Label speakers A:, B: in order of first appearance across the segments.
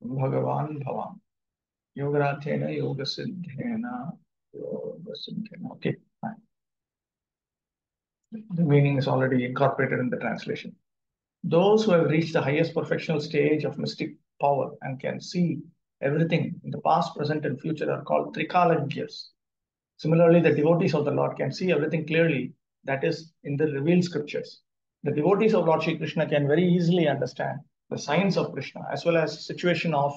A: Bhagavan Bhavan. Yogarathena Yoga Siddhena Yoga Siddhena. Okay, fine. The meaning is already incorporated in the translation. Those who have reached the highest perfectional stage of mystic power and can see everything in the past, present, and future are called Trikalagya's. Similarly, the devotees of the Lord can see everything clearly, that is, in the revealed scriptures. The devotees of Lord Shri Krishna can very easily understand the signs of Krishna as well as situation of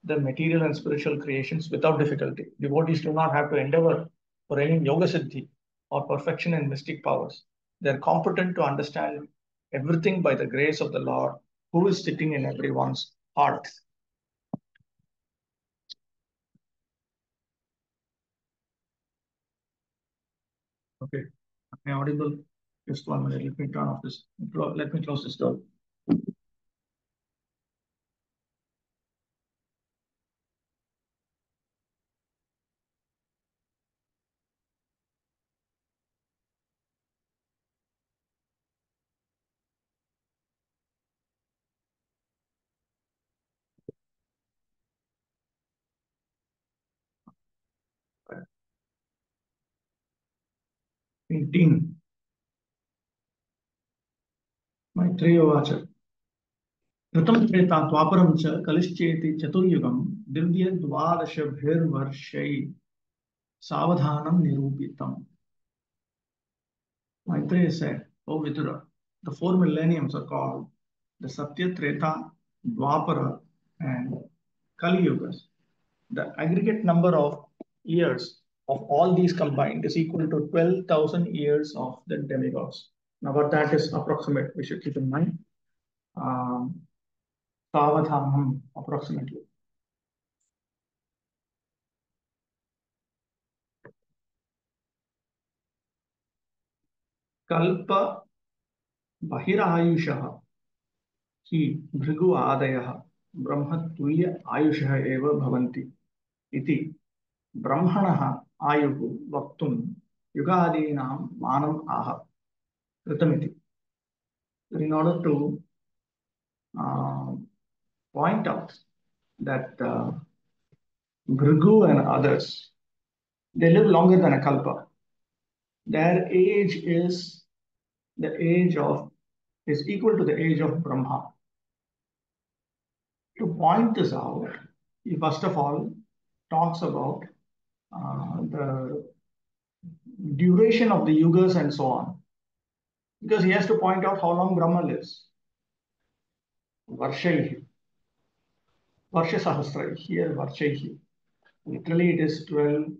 A: the material and spiritual creations without difficulty. Devotees do not have to endeavor for any yoga siddhi or perfection in mystic powers. They are competent to understand everything by the grace of the Lord who is sitting in everyone's heart. Okay. Am I audible? Just 1 minute. Let me turn off this. Let me close this door. 18. मैत्रेयोवाच ऋतं Treta द्वापरं च कलिश्चेति चतुर्युगं दिव्यद्वादशभिर्वर्षैः सावधानं निरूपितम्. Maitreya said, O Vidura, the four millenniums are called the Satya, Treta, Dwapara, and Kali Yugas. The aggregate number of years of all these combined is equal to 12,000 years of the demigods. Now, what that is approximate, we should keep in mind. Savadhanam, approximately. Kalpa Bahirayushaha Hi Bhrigu Adayaha Brahmatulya Ayushaha Eva Bhavanti Iti Brahmanaha Ayuhu Vaktum Yugadinam Manam Aha Kritamiti. In order to uh, point out that Bhrigu and others, they live longer than a kalpa. Their age is the age of is equal to the age of Brahma. To point this out, he first of all talks about the duration of the yugas and so on, because he has to point out how long Brahma lives. Varshaihi, Varsha Sahasra, here Varshaihi. Literally, it is 12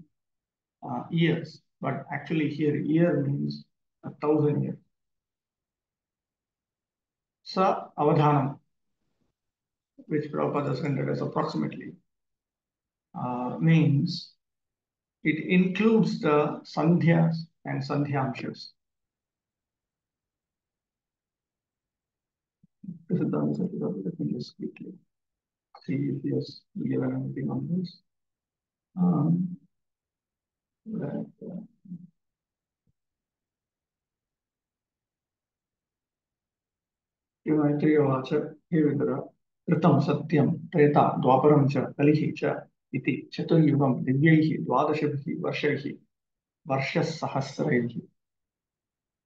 A: years, but actually, here, year means 1,000 years. Sa Avadhanam, which Prabhupada has rendered as approximately, means it includes the sandhyas and sandhyamshas. Let me just quickly see if he has given anything on this. मैत्रेयोवाच हे विदुर ऋतं सत्यं त्रेता द्वापरं च कलिः च इति चतुर्युगं दिव्यैः द्वादशभिः वर्षैः वर्षसहस्रैः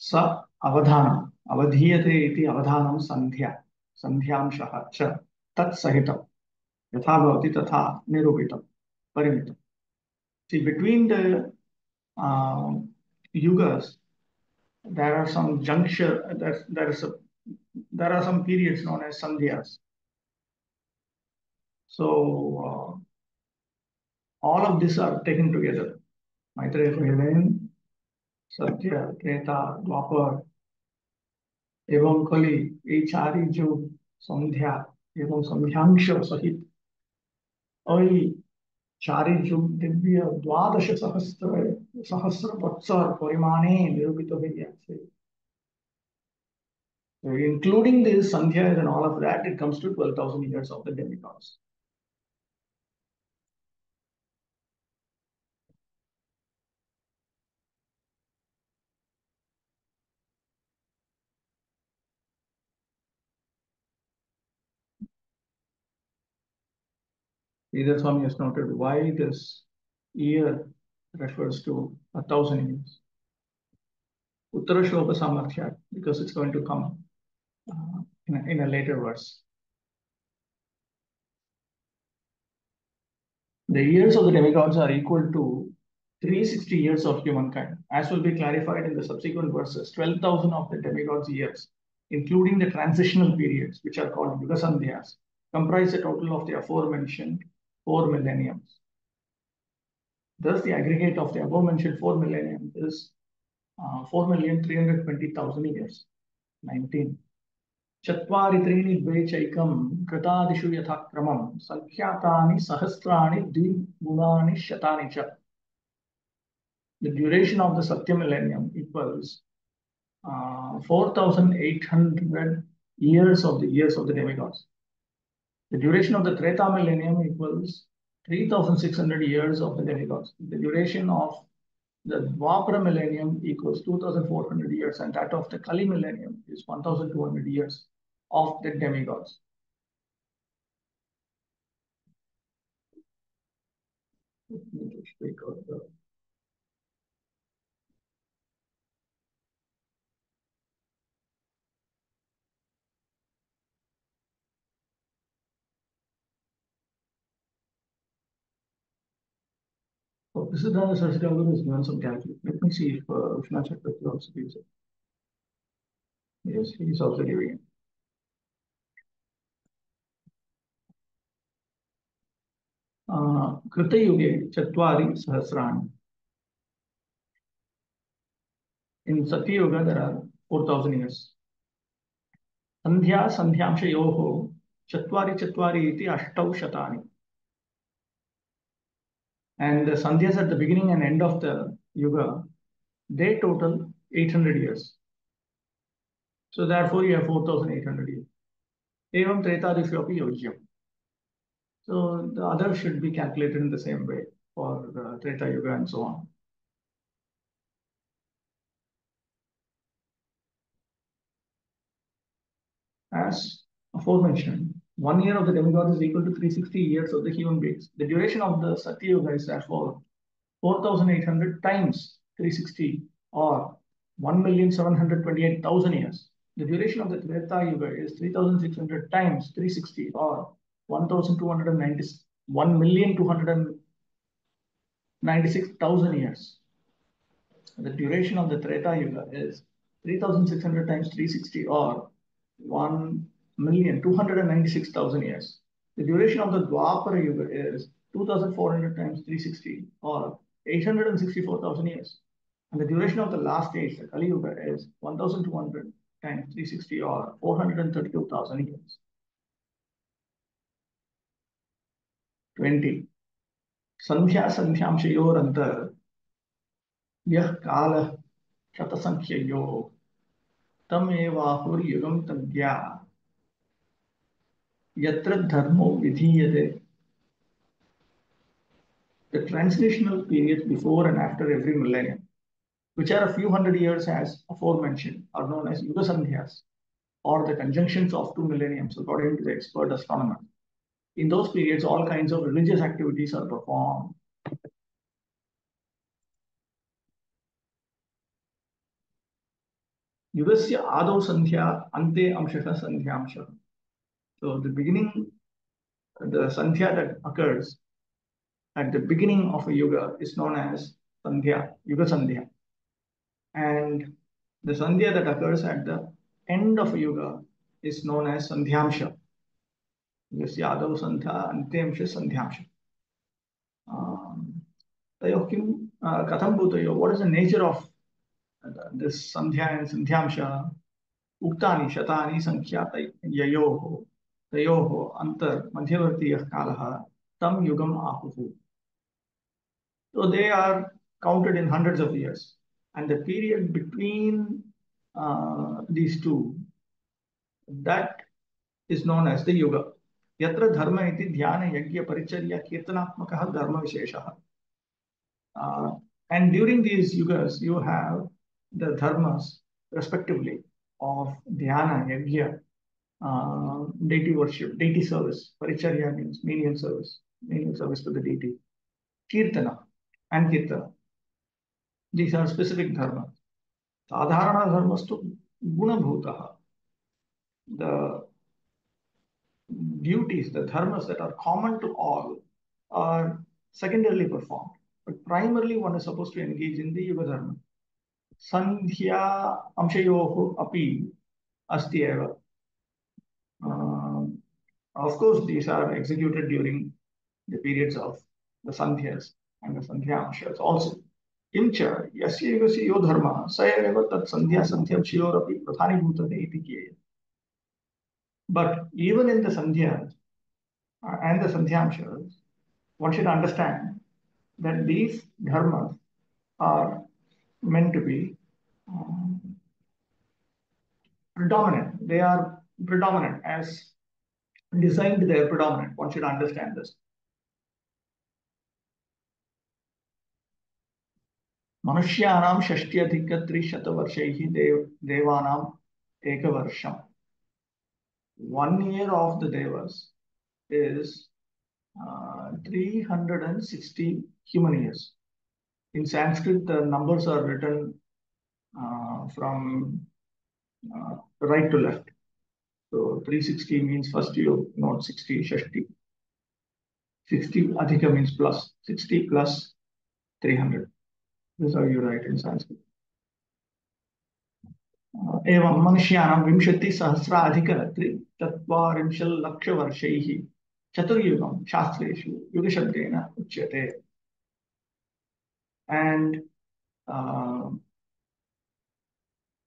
A: स अवधानम् अवधीयते इति अवधानं सन्ध्या सन्ध्यांशः च तत्सहितं यथा भवति तथा निरूपितं परिमितम्. See, between the yugas, there are some juncture, there are some periods known as sandhyas. So all of these are taken together. Maitreya Helen, Satya, Treta, Dwapar, एवं कली ये चारि युग संध्या एवं संध्यांश सहित वही चारि युग दिव्य द्वादश सहस्र वत्सर परिमाणे निरूपित हो गया है. So including this sandhyas and all of that, it comes to 12,000 years of the demigods. Sridhar Swami has noted why this year refers to 1,000 years. Uttara Shobha Samarthya, because it's going to come in a later verse. The years of the demigods are equal to 360 years of humankind, as will be clarified in the subsequent verses. 12,000 of the demigods' years, including the transitional periods, which are called Yuga Sandhyas, comprise a total of the aforementioned 4 millenniums. Thus, the aggregate of the above-mentioned 4 millennium is 4,320,000 years. 19. चत्वारि त्रीणि द्वे चैकं कृतादिषु यथाक्रमं संख्यातानि सहस्राणि द्विगुणानि शतानि च. The duration of the Satya millennium equals 4,800 years of the demigods. The duration of the Treta millennium equals 3,600 years of the demigods. The duration of the Dwapara millennium equals 2,400 years, and that of the Kali millennium is 1,200 years of the demigods. So this is done as Sarsidagar has given some calculation. Let me see if Vishnu Chakravarti also gives it. Yes, he is also giving it. Kritayuge Chatvari Sahasrani. In Satya Yuga, there are 4,000 years. Sandhya Sandhyamshayoho Chatvari Chatvari iti Ashtau Shatani. And the Sandhyas at the beginning and end of the Yuga, they total 800 years. So therefore, you have 4,800 years. Evam Tretadishu api yojyam. So the others should be calculated in the same way for Treta Yuga and so on. As aforementioned, 1 year of the demigod is equal to 360 years of the human beings. The duration of the Satya Yuga is therefore 4,800 times 360, or 1,728,000 years. The duration of the Treta Yuga is 3,600 times 360, or 1,296,000 years. The duration of the Treta Yuga is 3,600 times 360, or 1,296,000 years. The duration of the Dwapara Yuga is 2,400 times 360, or 864,000 years. And the duration of the last age, the Kali Yuga, is 1,200 times 360, or 432,000 years. 20. Sandhya Sandhyamshayorantar यह कालः शतसंख्ययोः तमेवाहुर्युगं तज्ञा यत्र धर्मो विधीयते. The transitional periods before and after every millennium, which are a few hundred years as aforementioned, are known as Yuga Sandhyas, or the conjunctions of 2 millenniums, according to the expert astronomer. In those periods, all kinds of religious activities are performed. Yugasya Adau Sandhya Ante Amshasha Sandhyamsha. So the beginning, the Sandhya that occurs at the beginning of a yuga is known as Sandhya, Yuga Sandhya. And the Sandhya that occurs at the end of a yuga is known as Sandhyamsha. Yasya Adau Sandhya Antemsha Sandhyamsha. Katham Bhutayo, what is the nature of this Sandhya and Sandhyamsha? Uktani Shatani Sankhya Yayoho Tayoho Antar Madhyavartiyah Kalaha Tam Yugam Ahuhu. So they are counted in hundreds of years. And the period between these two, that is known as the Yuga. Yatra dharma iti dhyana yajna paricharya kirtanatmakaha dharma visheshaha. And during these yugas, you have the dharmas, respectively, of dhyana, yajna, deity worship, deity service. Paricharya means menial service to the deity. Kirtana and Kirtana. These are specific dharma. Sadharana dharmastu gunabhutaha. The duties, the dharmas that are common to all, are secondarily performed. But primarily, one is supposed to engage in the Yuga Dharma. Sandhya amshayoho api asti eva. Of course, these are executed during the periods of the Sandhyas and the Sandhya amshas also. Kimcha yasya yugasi yo dharma sa eva tat sandhya sandhyam shiyorapi pradhani bhutane iti kyeya. But even in the Sandhya and the Sandhyamshas, one should understand that these dharmas are meant to be um, predominant. They are predominant as designed, they are predominant. One should understand this. Manushyanam shashthyadhika trishatavarshaih devanam ekavarsham. 1 year of the devas is 360 human years. In Sanskrit, the numbers are written from right to left. So 360 means first you note 60, Shashti. 60 adhika means plus. 60 plus 300. This is how you write in Sanskrit. एवं मनुष्याणां विंशतिसहस्राधिकचत्वारिंशल्लक्षवर्षैः चतुर्युगं शास्त्रेषु युगशब्देन उच्यते. And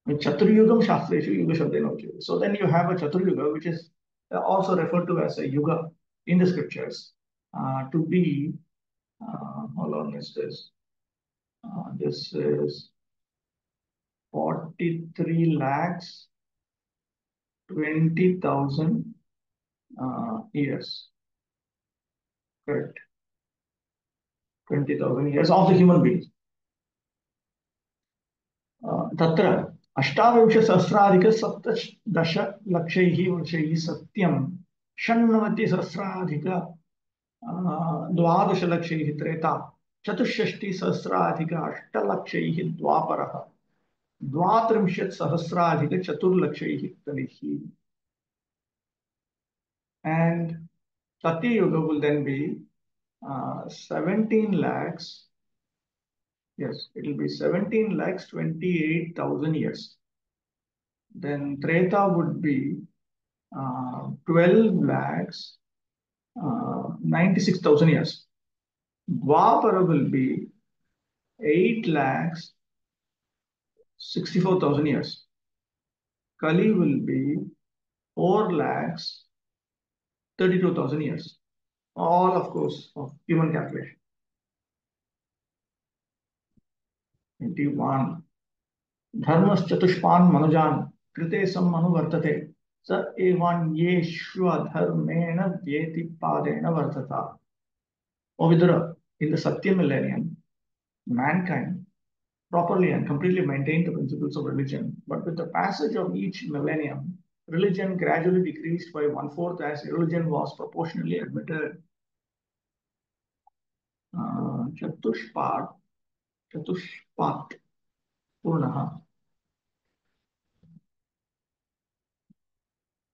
A: Chaturyugam Shastreshu Yuga Shabdena Uchyate. So then you have a Chaturyuga, which is also referred to as a Yuga in the scriptures, to be, how long is this? This is 43 lakhs 20,000 years. Correct. 20,000 years of the human beings. तत्र अष्टाविंशसहस्राधिकसप्तदशलक्षैः वर्षैः सत्यं षण्णवतिसहस्राधिक द्वादशलक्षैः Treta चतुष्षष्टिसहस्राधिक अष्टलक्षैः द्वापरः द्वात्रिंशत्सहस्राधिकचतुर्लक्षैः कलिः. And Satya Yuga will then be 17 lakhs. Yes, it will be 17 lakhs 28,000 years. Then Treta would be 12 lakhs 96,000 years. Dwapara will be 8 lakhs 64,000 years. Kali will be 4 lakhs 32,000 years. All, of course, of human calculation. 21. Dharmas chatushpan manujan krite sammanu vartate sa evanyeshva dharmena vyeti padena vartata. O Vidura, in the Satya millennium, mankind properly and completely maintained the principles of religion, but with the passage of each millennium, religion gradually decreased by 1/4 as religion was proportionally admitted. Chatushpat Purnaha.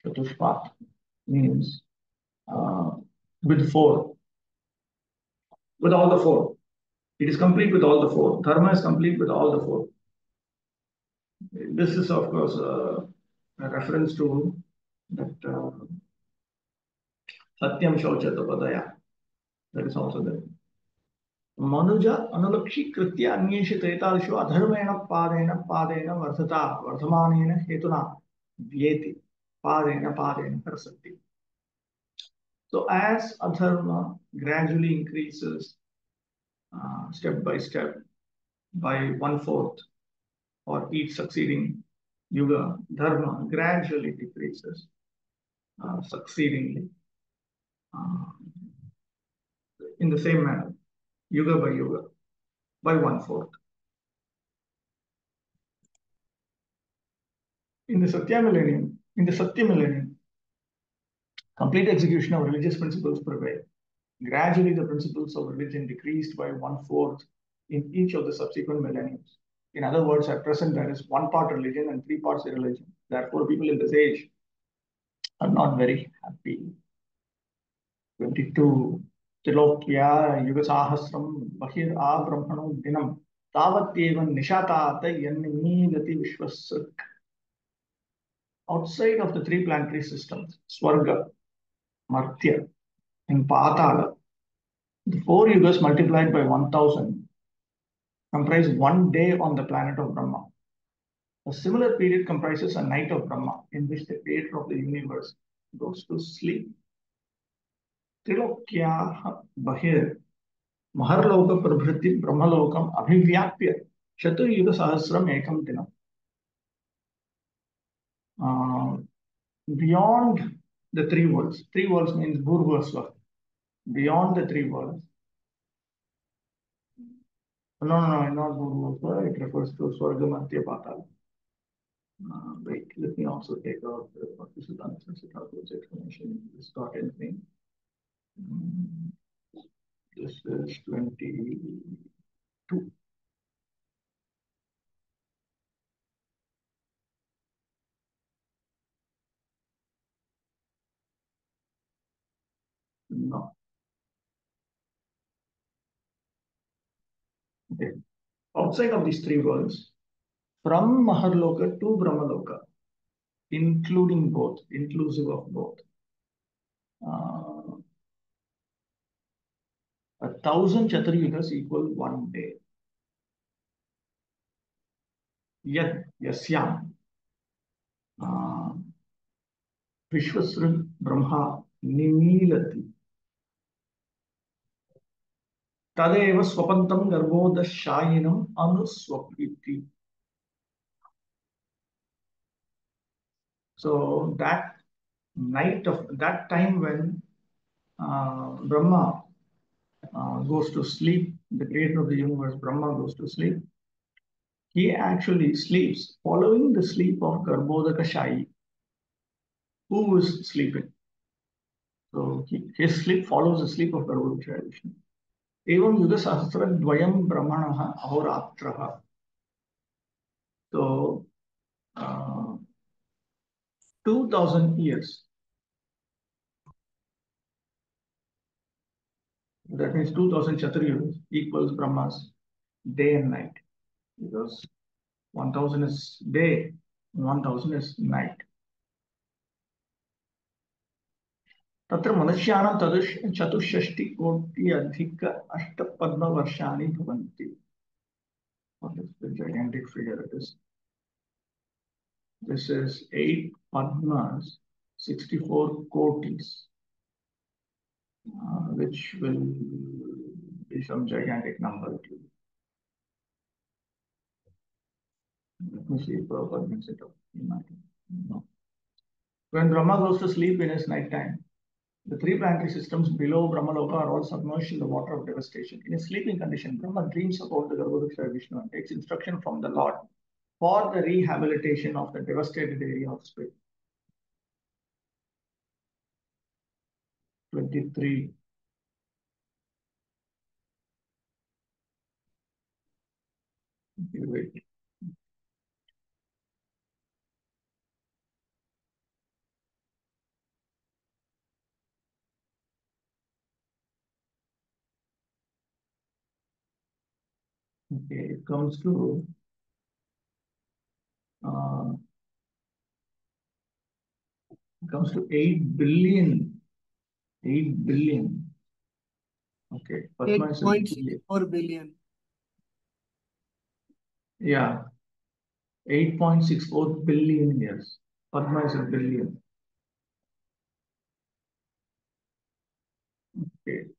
A: Chatushpat means with four, with all the four. It is complete with all the four. Dharma is complete with all the four. This is, of course, a reference to that Satyam Shauchatapadaya. That is also there. Manuja Anulakshi Kritya Anyeshi Tretalishu Adharmena Padena Varthata Vardhamanena Hetuna Vyeti Padena Prasakti. So as adharma gradually increases step by step by 1/4 for each succeeding yuga, dharma gradually decreases succeedingly in the same manner, yuga, by 1/4. In the Satya millennium, Complete execution of religious principles prevailed. Gradually, the principles of religion decreased by one-fourth in each of the subsequent millenniums. In other words, at present, there is one part religion and three parts irreligion. Therefore, people in this age are not very happy. 22. Tilokya yugasahasram bahir brahmano dinam tavatyevan nishatat yanimigati vishwasrik. Outside of the three planetary systems, Swarga, Martya, and Patala, the four yugas multiplied by 1000 comprise one day on the planet of Brahma. A similar period comprises a night of Brahma, in which the creator of the universe goes to sleep. Trilokya Bahir Maharloka Prabhriti Brahmalokam Abhivyapya Chatur Sahasram Ekam Dinam. Beyond the three worlds means Bhurvasva. Beyond the three worlds. No, not Bhurvasva. It refers to Swarga, Martya, Patal. Wait, let me also take out this is unnecessary explanation. This got anything. This is 22. No. Okay. Outside of these three worlds, from Maharloka to Brahmaloka, including both, inclusive of both, 1,000 Chaturyugas equal one day. Yad Yasyam Vishwasrut Brahma Nimilati Tadeva Swapantam Garbhodashayinam Anuswapiti. So that night of that time when Brahma goes to sleep, the creator of the universe, Brahma goes to sleep, he actually sleeps following the sleep of Garbhodaka Shayi, who is sleeping. So his sleep follows the sleep of Garbhodaka Shayi Vishnu. Evam Yuga Sahasra Dvayam Brahmanaha Ahoratraha. So 2,000 years. That means 2,000 Chaturyugas equals Brahma's day and night. Because 1,000 is day, 1,000 is night. तत्र मनुष्याणां चतुष्षष्टि अधिक अष्टपद्मवर्षाणि भवन्ति. What is the gigantic figure it is? This is 8 padmas, 64 kotis, which will be some gigantic number. Let me see if Prabhupada makes it up. No. When Brahma goes to sleep in his night time, the three planetary systems below Brahmaloka are all submerged in the water of devastation. In a sleeping condition, Brahma dreams about the Garbhodaka Vishnu and takes instruction from the Lord for the rehabilitation of the devastated area of space. 23. Okay, wait. Okay, it comes to 8 billion. 8 billion. Okay, Padma is
B: 8.64 billion.
A: Yeah, 8.64 billion years. Padma is a billion. Okay.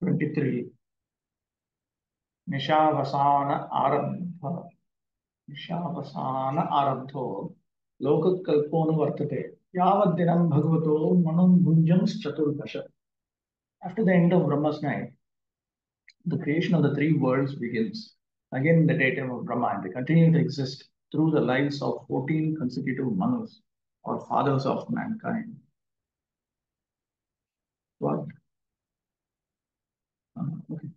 A: Twenty-three. Nishavasana Arabdha. Nishavasana Arabdho. Lokakalponu Vartate. Yavadinam Bhagavato Manam Bhunjams Chaturdasha. After the end of Brahma's night, the creation of the three worlds begins. Again, in the daytime of Brahma, and they continue to exist through the lives of 14 consecutive Manus, or fathers of mankind. What? Okay.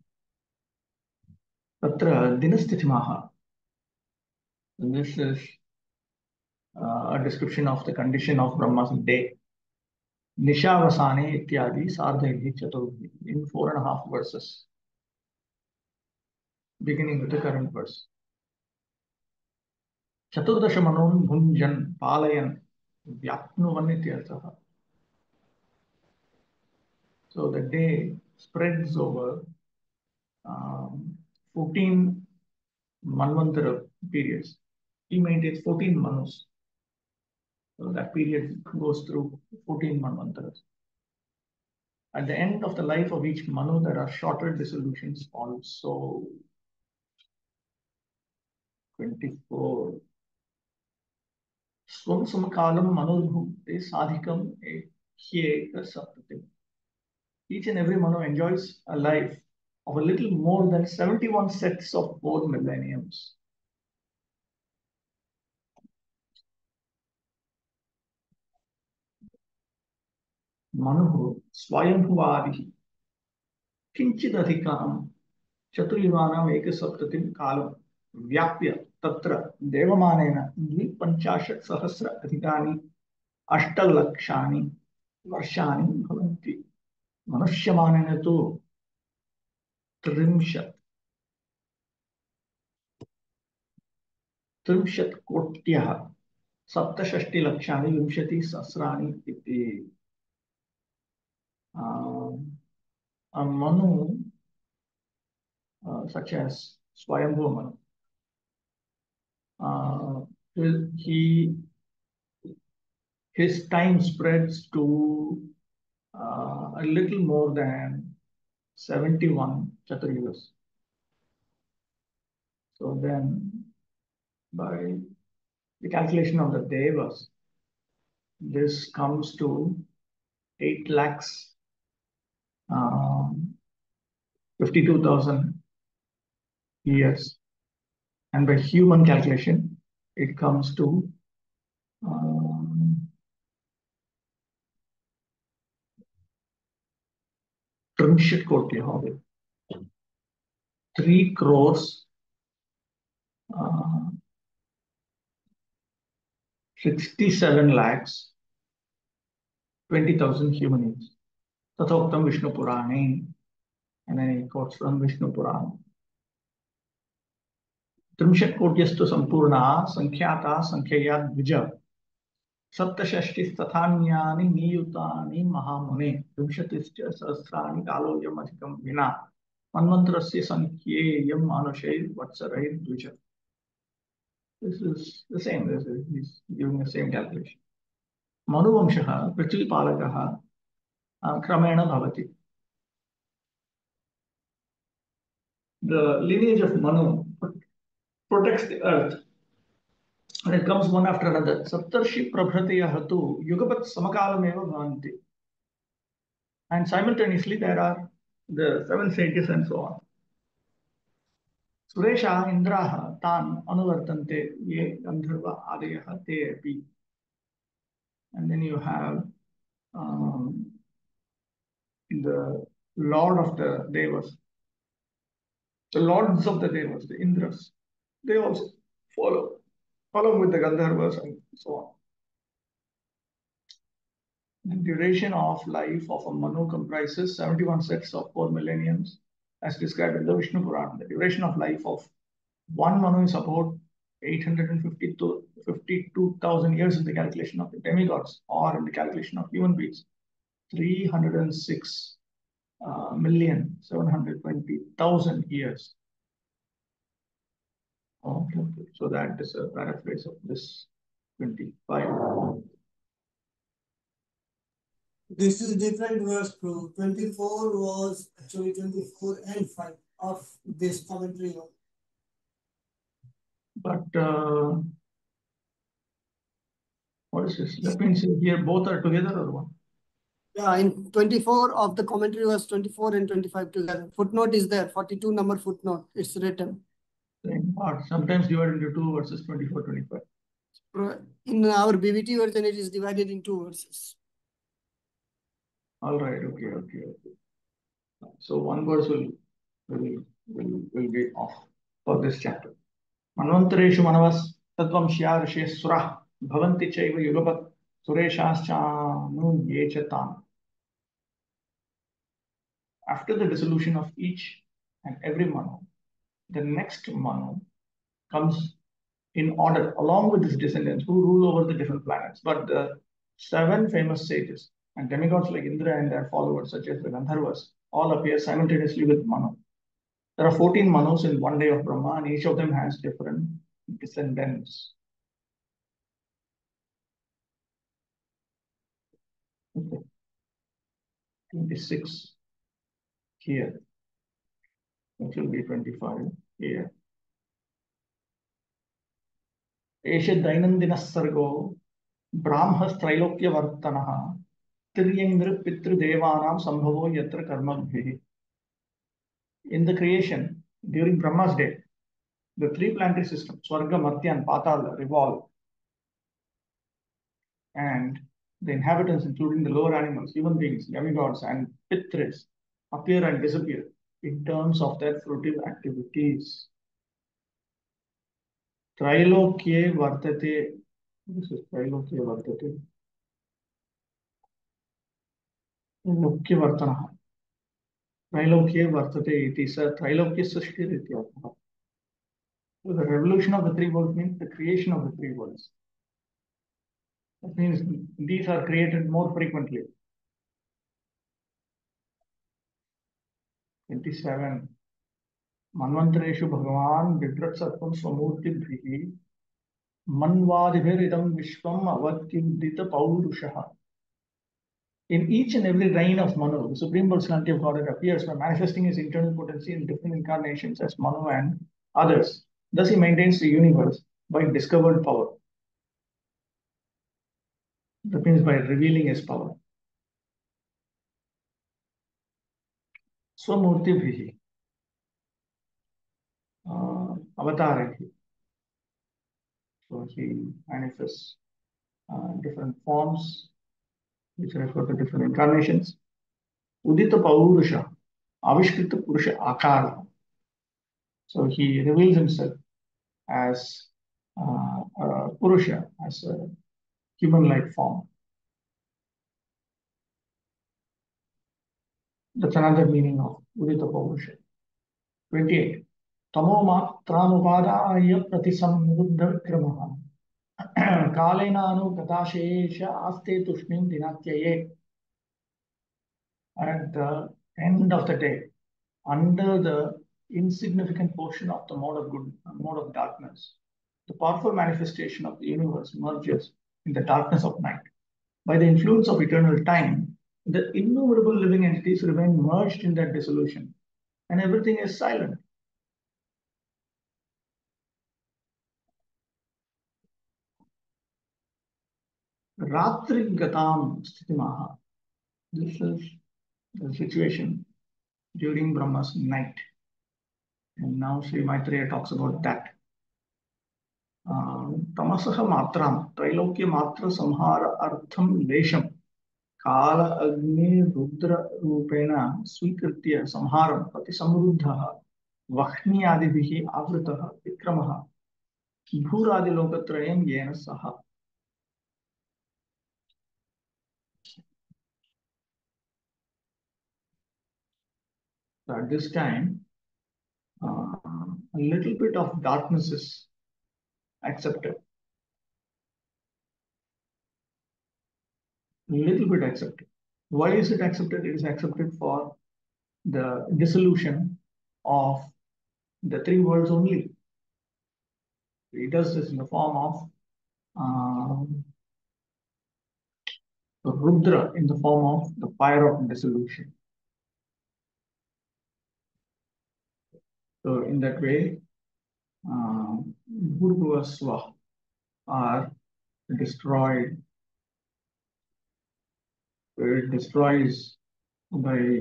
A: Tatra Dinastitimaha. This is a description of the condition of Brahma's day. Nishavasane ityadi sardhaihi chaturvi, in 4.5 verses, beginning with the current verse. Chaturdasha manon bhunjan palayan vyapnuvan ityarthaha. So the day spreads over 14 Manvantara periods. He maintains 14 Manus. So that period goes through 14 Manvantaras. At the end of the life of each Manu, there are shorter dissolutions also. 24. Swam Samakalam Manurbhukte Sadhikam Ekyeka Saptatim. Each and every Manu enjoys a life of a little more than 71 sets of 4 millenniums. Manuhu Swayambhuvadihi Kinchidadhikam Chaturyuvanam Ekasaptatim Kalam Vyapya Tatra Devamanena Dvipanchashat Sahasra Adhikani Ashtalakshani Varshani Bhavanti. Manushyamanena tu Trimshat Kotyah Saptashashti Lakshani Vimshati Sasrani iti. A Manu such as Swayambhu Manu, his time spreads to a little more than 71 Chaturyugas. So then, by the calculation of the Devas, this comes to 8,52,000 years. And by human calculation, it comes to 3 crores 67 lakhs 20,000 human years. Tathoktam Vishnu Purane. And then he quotes from Vishnu Purana. Trimshat Kotyastu Sampurna Sankhyata Sankhya Dvija Saptashashti Stathanyani Niyutani Mahamune Trimshatischa Sahasrani Kaloyam Adhikam Vina Manmantrasya Sankhye Manushay Vatsarai Dvija. This is the same. He's giving the same calculation. Manu Vamshaha Prithvi Palakaha Kramena Bhavati. The lineage of Manu protects the earth. And it comes one after another. Saptarshi Prabhratiya Hatu Yugapat Samakalameva Bhavanti. And simultaneously there are the 7 sages and so on. Suresha Indraha Tan Anuvartante Ye Gandharva Adayaha Te Api. And then you have the Lord of the Devas. The Lords of the Devas, the Indras, they also follow, along with the Gandharvas and so on. The duration of life of a Manu comprises 71 sets of 4 millenniums, as described in the Vishnu Purana. The duration of life of one Manu is about 852,000 years in the calculation of the demigods, or in the calculation of human beings, 306,720,000 years. Okay. So that is a paraphrase of this 25.
B: This is different verse, bro. 24 was actually 24 and 5 of this commentary.
A: But what is this? That means here both are together or what?
B: Yeah, in 24 of the commentary was 24 and 25 together. Footnote is there, 42 number footnote. It's written.
A: Same. Or sometimes divided into two verses 24, 25.
B: In our BVT version, it is divided in two verses.
A: All right, okay. So one verse will be off for this chapter. Manvantareshu manavas tattvam shya rishe surah bhavanti chaiva yugapat sureshascha ye chatam. After the dissolution of each and every manu, the next manu comes in order along with his descendants who rule over the different planets. But the seven famous sages and demigods like Indra and their followers, such as the Gandharvas, all appear simultaneously with Manu. There are 14 Manus in one day of Brahma, and each of them has different descendants. Okay. 26 here. It will be 25 here. एष दैनन्दिनः सर्गो ब्राह्मस्त्रैलोक्यवर्तनः तिर्यङ्घ्र पितृदेवानां संभवो यत्र कर्मभिः. In the creation, during Brahma's day, the three planetary systems, Swarga, Martya, and Patal, revolve. And the inhabitants, including the lower animals, human beings, demigods, and Pitris, appear and disappear in terms of their fruitive activities. Trailokye vartate. This is Trailokye vartate. Lokye vartanaha. Trailokye vartate iti sa Trailokye srishti ityartha. So the revolution of the three worlds means the creation of the three worlds. That means these are created more frequently. 27. Manvantareshu Bhagavan Vibrat Sattvam Swamurtibhihi Manvadibhiridam Vishwam Avatyudita Paurushaha. In each and every reign of Manu, the Supreme Personality of Godhead appears by manifesting his internal potency in different incarnations as Manu and others. Thus, he maintains the universe by discovered power. That means by revealing his power. Swamurtibhihi. Avatarehi. So he manifests different forms which refer to different incarnations. Udita Paurusha, Avishkrita Purusha Akara. So he reveals himself as Purusha, as a human-like form. That's another meaning of Udita Paurusha. 28. Tamo matramupādāya pratisamruddha vikramaha. Kalena katashesha aste tushnim dinatyaye. At the end of the day, under the insignificant portion of the mode of darkness, the powerful manifestation of the universe emerges in the darkness of night. By the influence of eternal time, the innumerable living entities remain merged in that dissolution, and everything is silent. Ratri Gatam Sthitimaha. This is the situation during Brahma's night. And now Sri Maitreya talks about that. Tamasaha matram, Trailokya matra samhara artham lesham, Kala Agni Rudra Rupena Swikritya Samharam Pati Samruddhaha, Vahni Adibhihi Avritaha, Vikramaha, Bhuradi Lokatrayam Yena Saha. So at this time, a little bit of darkness is accepted. A little bit accepted. Why is it accepted? It is accepted for the dissolution of the three worlds only. He does this in the form of Rudra, in the form of the fire of dissolution. So in that way, Bhurvasva are destroyed. It destroys by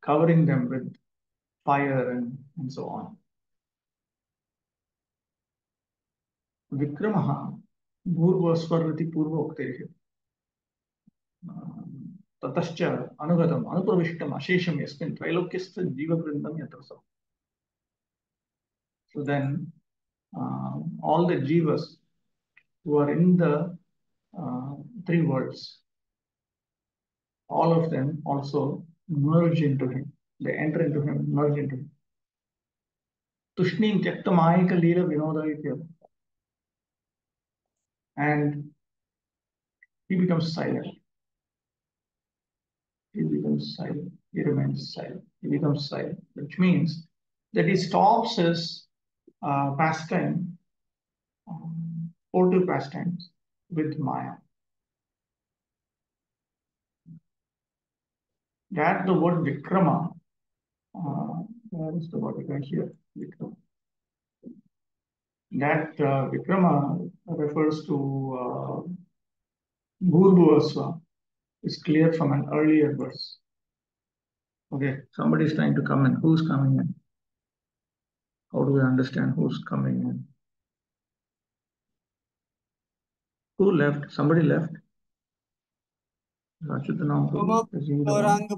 A: covering them with fire and so on. Vikramaha Bhurvasvarati Purvoktehi ततश्च अनुगतम अनुप्रविष्टम अशेषम यस्मिन् त्रैलोक्यस्थ जीववृंदम यत्रसः. So then all the jivas who are in the three worlds, all of them also merge into him. They enter into him, merge into him. Tushnim Tyakta Mayika Leela Vinoda, and he becomes silent. He becomes silent. He remains silent. He becomes silent, which means that he stops his pastime, sportive pastimes with Maya. That the word Vikrama, where is the word right here? Vikrama. That Vikrama refers to Bhurvasva, is clear from an earlier verse. Okay, somebody is trying to come in. Who's coming in? How do we understand who's coming in? Who left? Somebody left.
B: Pramod Gaurang.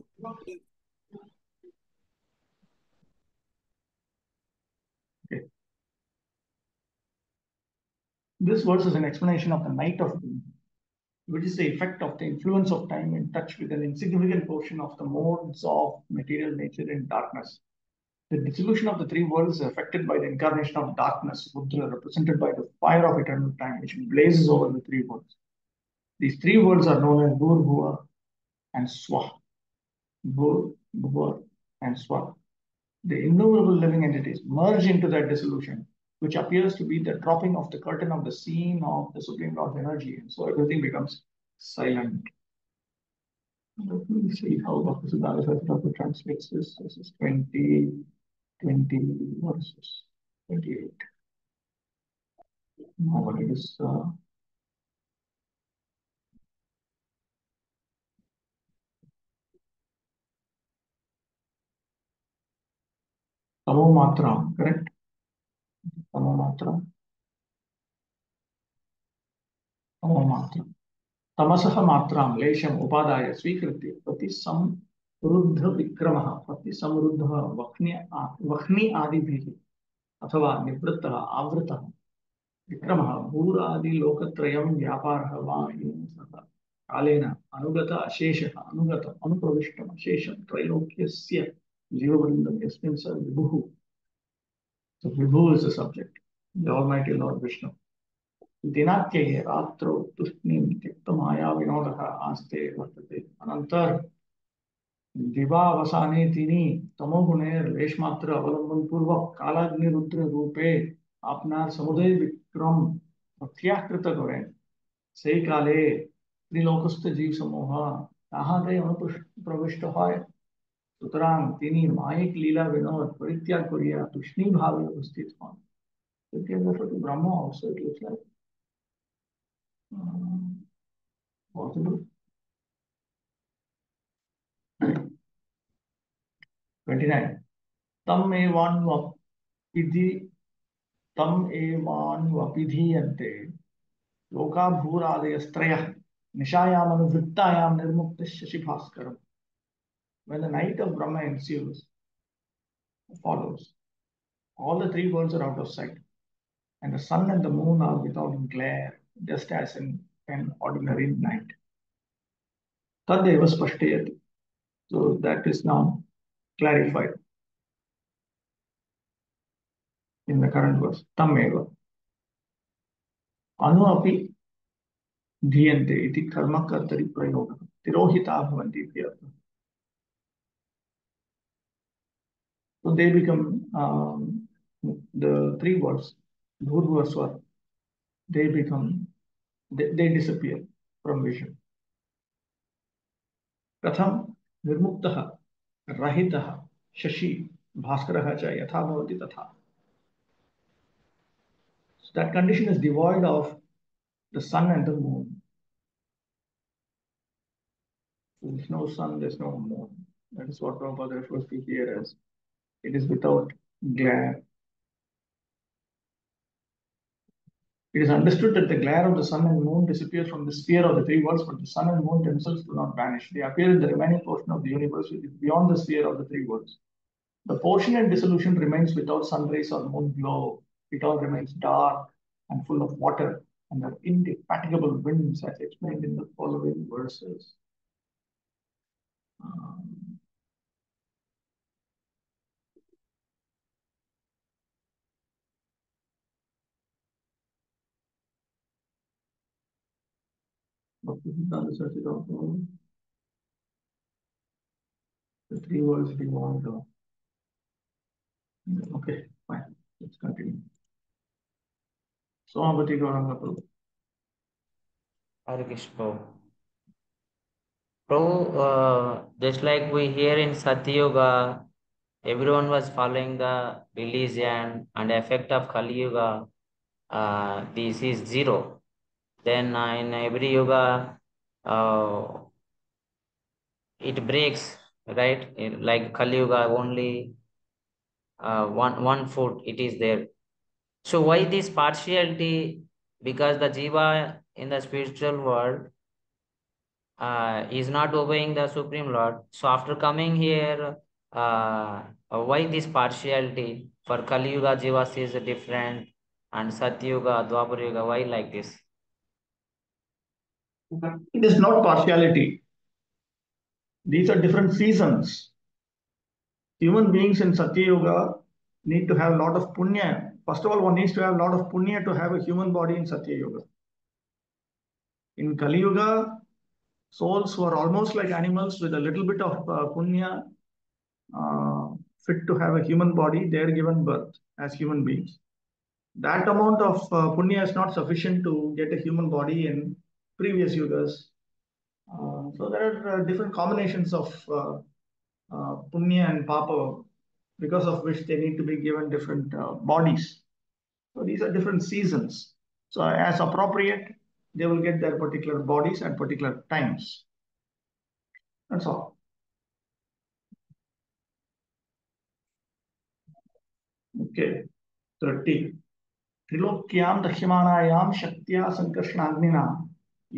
A: Okay. This verse is an explanation of the night of being, which is the effect of the influence of time in touch with an insignificant portion of the modes of material nature in darkness. The dissolution of the three worlds is affected by the incarnation of darkness, Rudra, represented by the fire of eternal time, which blazes over the three worlds. These three worlds are known as Bhur, Bhuva, and Swah. Bhur, Bhuva, and Swah. The innumerable living entities merge into that dissolution, which appears to be the dropping of the curtain of the scene of the Supreme Lord's energy. And so everything becomes silent. Let me see how Dr. Siddhartha Saraswati translates this. This is 20 verses, 28. Now it is Tamo Matra, correct? Tamo Matra. Tamo Matra. तमसः मात्रां लेशम् उपादाय स्वीकृत्य प्रतिसमृद्ध विक्रमः प्रतिसमृद्धः वह्नि आदिभिः अथवा निवृत्तः आवृतः विक्रमः भूरादिलोकत्रयं व्यापारः वा येन सह कालेन अनुगत अशेषः अनुगतम् अनुप्रविष्टम् अशेषं त्रैलोक्यस्य जीववृन्दं यस्मिन् स विभुः. So Vibhu is the subject, the Almighty Lord Vishnu. दिनाख्ये रात्रौ तूष्णीं त्यक्तमाया विनोदः आस्ते वर्तते. अनंतर दिवावसाने तिनी तमोगुणेर्लेशमात्र अवलंबन पूर्वक कालाग्निरुद्र रूपे आपनार समुदय विक्रम प्रत्याकृत करें. সেই কালে ত্রিলোকস্থ জীব সমূহ তাহাতে অনুপ্রবিষ্ট হয়. সুতরাং তিনি মায়িক লীলা বিনোদ পরিত্যাগ করিয়া তুষ্ণী ভাবে উপস্থিত হন. Brahma also it looks like possible. 29. तम एवान्वपिधीयन्ते लोका भूरादयस्त्रयः निशायामनुवृत्तायां निर्मुक्त शशिभास्करम्. When the night of Brahma ensues, follows, all the three worlds are out of sight, and the sun and the moon are without glare, just as in an ordinary night. Tadeva spashtayati. So that is now clarified in the current verse. Tameva. Anu api dhiyante iti karma kartari prayoga. Tirohita bhavanti ityartha. So they become the three words, Bhurva Swar, they disappear from vision. Katham nirmuktaha rahitaha shashi bhaskaraha cha yatha bhavati tatha. So that condition is devoid of the sun and the moon. So there's no sun, there's no moon. That is what Prabhupada refers to here as it is without glare. It is understood that the glare of the sun and moon disappears from the sphere of the three worlds, but the sun and moon themselves do not vanish. They appear in the remaining portion of the universe, which is beyond the sphere of the three worlds. The portion in dissolution remains without sun rays or moon glow. It all remains dark and full of water and of indefatigable winds, as explained in the following verses. Um, the three worlds beyond the. Okay, fine. Let's continue. Somavati Gauranga Prabhu.
C: Hare Krishna. Prabhu. Prabhu, just like we hear in Satya Yuga, everyone was following the religion and effect of Kali Yuga. This is zero. Then in every yuga, it breaks, right? Like Kali Yuga, only one foot it is there. So why this partiality? Because the jiva in the spiritual world is not obeying the Supreme Lord. So after coming here, why this partiality? For Kali Yuga, Jivas is different, and Satya Yuga, Dwapar Yuga, why like this?
A: It is not partiality. These are different seasons. Human beings in Satya Yuga need to have a lot of punya. First of all, one needs to have a lot of punya to have a human body in Satya Yuga. In Kali Yuga, souls who are almost like animals with a little bit of punya, fit to have a human body, they are given birth as human beings. That amount of punya is not sufficient to get a human body in previous yugas. So there are different combinations of punya and papa, because of which they need to be given different bodies. So these are different seasons. So as appropriate, they will get their particular bodies at particular times. That's all. Okay. 30. त्रिलोक्यां दह्यमानायां शक्त्या संकर्षणाग्निना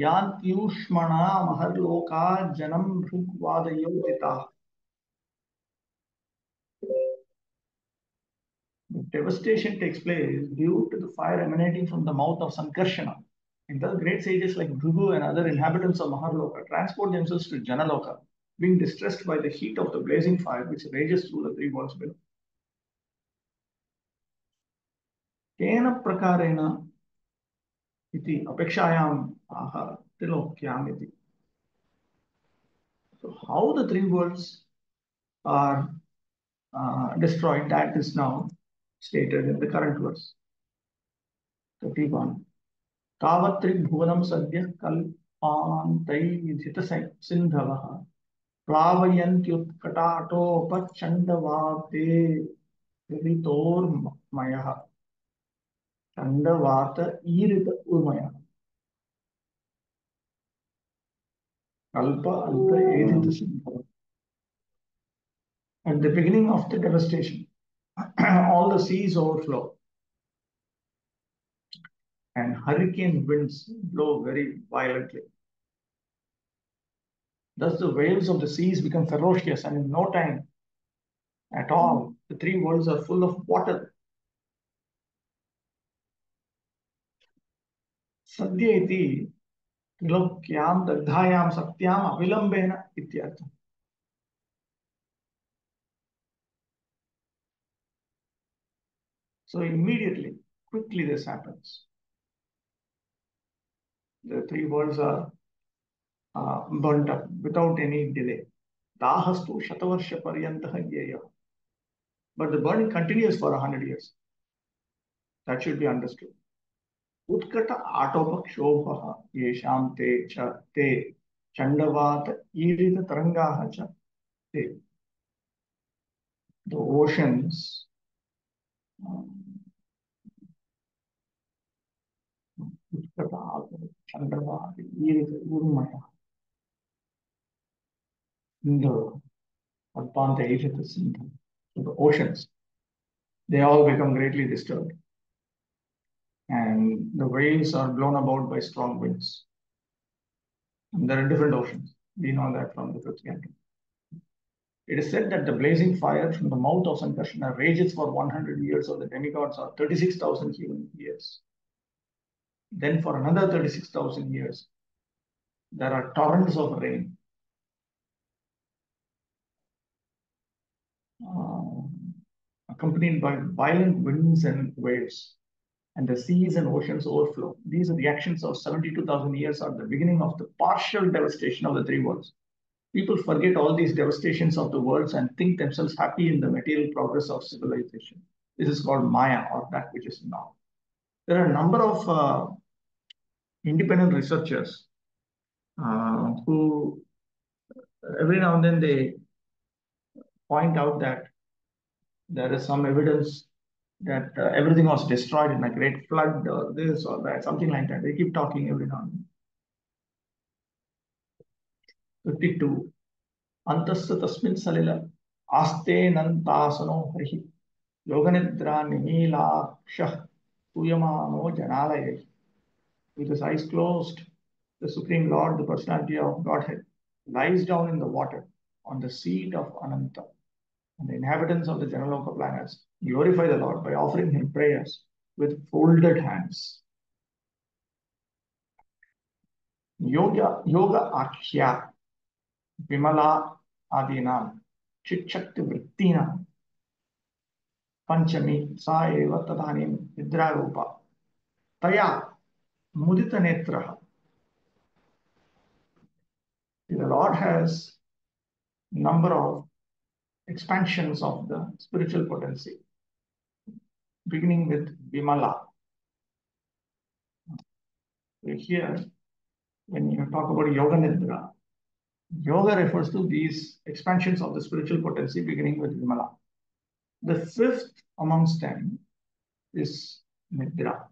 A: यान्त्यूष्मणा महर्लोका जनं भृग्वादयोदिताः. The devastation takes place due to the fire emanating from the mouth of Sankarshana. And thus great sages like Bhrigu and other inhabitants of Maharloka transport themselves to Janaloka, being distressed by the heat of the blazing fire which rages through the three worlds below. Kena prakarena iti apekshayam aha trilokyam iti. So how the three worlds are destroyed, that is now stated in the current verse. 31. तावत्त्रिभुवनं सद्यः कल्पान्तैर्जितसिन्धवः प्लावयन्त्युत्कटाटोपचण्डवाते ऋतोर्मयः चण्डवात ईरित उर्मयः कल्प अन्त एरितसिन्धवः. At the beginning of the devastation, all the seas overflow and hurricane winds blow very violently. Thus, the waves of the seas become ferocious, and in no time at all, the three worlds are full of water. Sadhya iti trilokyam dagdhayam satyam avilambena ityartha. So immediately, quickly this happens. The three worlds are burnt up without any delay. Dahastu shatavarsha paryantaha yeya. But the burning continues for 100 years. That should be understood. Utkata atopakshobha yesham te cha te chandavata irita tarangaha cha te. The oceans utkata chandavata irita urmaya. No. upon the age of the sea, so the oceans, they all become greatly disturbed, and the waves are blown about by strong winds. And there are different oceans. We know that from the fifth canto. It is said that the blazing fire from the mouth of Sankarsana rages for 100 years of the demigods, or 36,000 human years. Then for another 36,000 years, there are torrents of rain. Accompanied by violent winds and waves, and the seas and oceans overflow. These are the actions of 72,000 years are the beginning of the partial devastation of the three worlds. People forget all these devastations of the worlds and think themselves happy in the material progress of civilization. This is called Maya, or that which is now. There are a number of independent researchers who every now and then they point out that there is some evidence that everything was destroyed in a great flood or this or that, something like that. They keep talking every now and then. 52. Antassa tasmin salila aste nantasano harihi yoganidra nimilakshah tuyamano janalayahi. With his eyes closed, the Supreme Lord, the personality of Godhead, lies down in the water on the seat of Ananta. And the inhabitants of the Janaloka planets glorify the Lord by offering him prayers with folded hands. Yoga Akhya Vimala Adinam Chitshakti Vrittina Panchami Sa Eva Tadanim Vidrarupa Taya Mudita Netraha. The Lord has a number of expansions of the spiritual potency, beginning with Vimala. Here, when you talk about Yoga Nidra, yoga refers to these expansions of the spiritual potency, beginning with Vimala. The fifth amongst them is Nidra.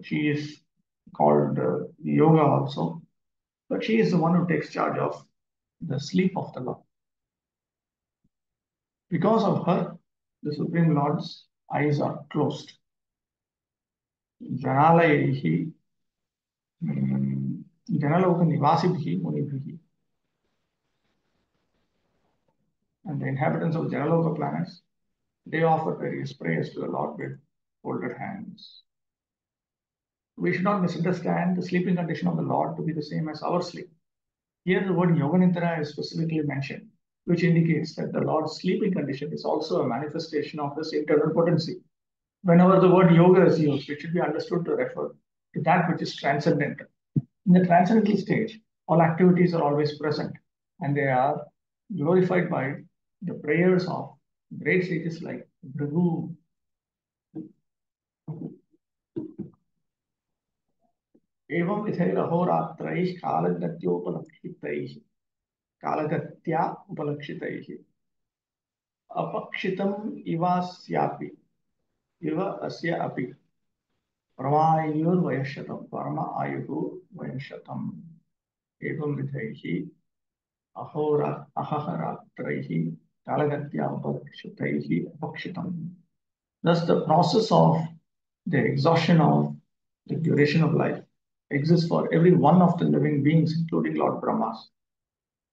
A: She is called Yoga also, but she is the one who takes charge of the sleep of the Lord. Because of her, the Supreme Lord's eyes are closed. Janalayahi Janaloka Nivasibhi Munibhi. And the inhabitants of Janaloka planets, they offer various prayers to the Lord with folded hands. We should not misunderstand the sleeping condition of the Lord to be the same as our sleep. Here the word Yoganidra is specifically mentioned, which indicates that the Lord's sleeping condition is also a manifestation of this internal potency. Whenever the word yoga is used, it should be understood to refer to that which is transcendental. In the transcendental stage, all activities are always present, and they are glorified by the prayers of great sages like Bhrigu. एवं विधैरहोरात्रैः कालगत्या उपलक्षितैः अपक्षितम् इवास्यापि इव अस्य अपि परमायुर्वयशतं परम आयुः वयशतम् एवं विधैः अहरात्रैः कालगत्या उपलक्षितैः अपक्षितम्. Thus the process of the exhaustion of the duration of life exists for every one of the living beings, including Lord Brahma.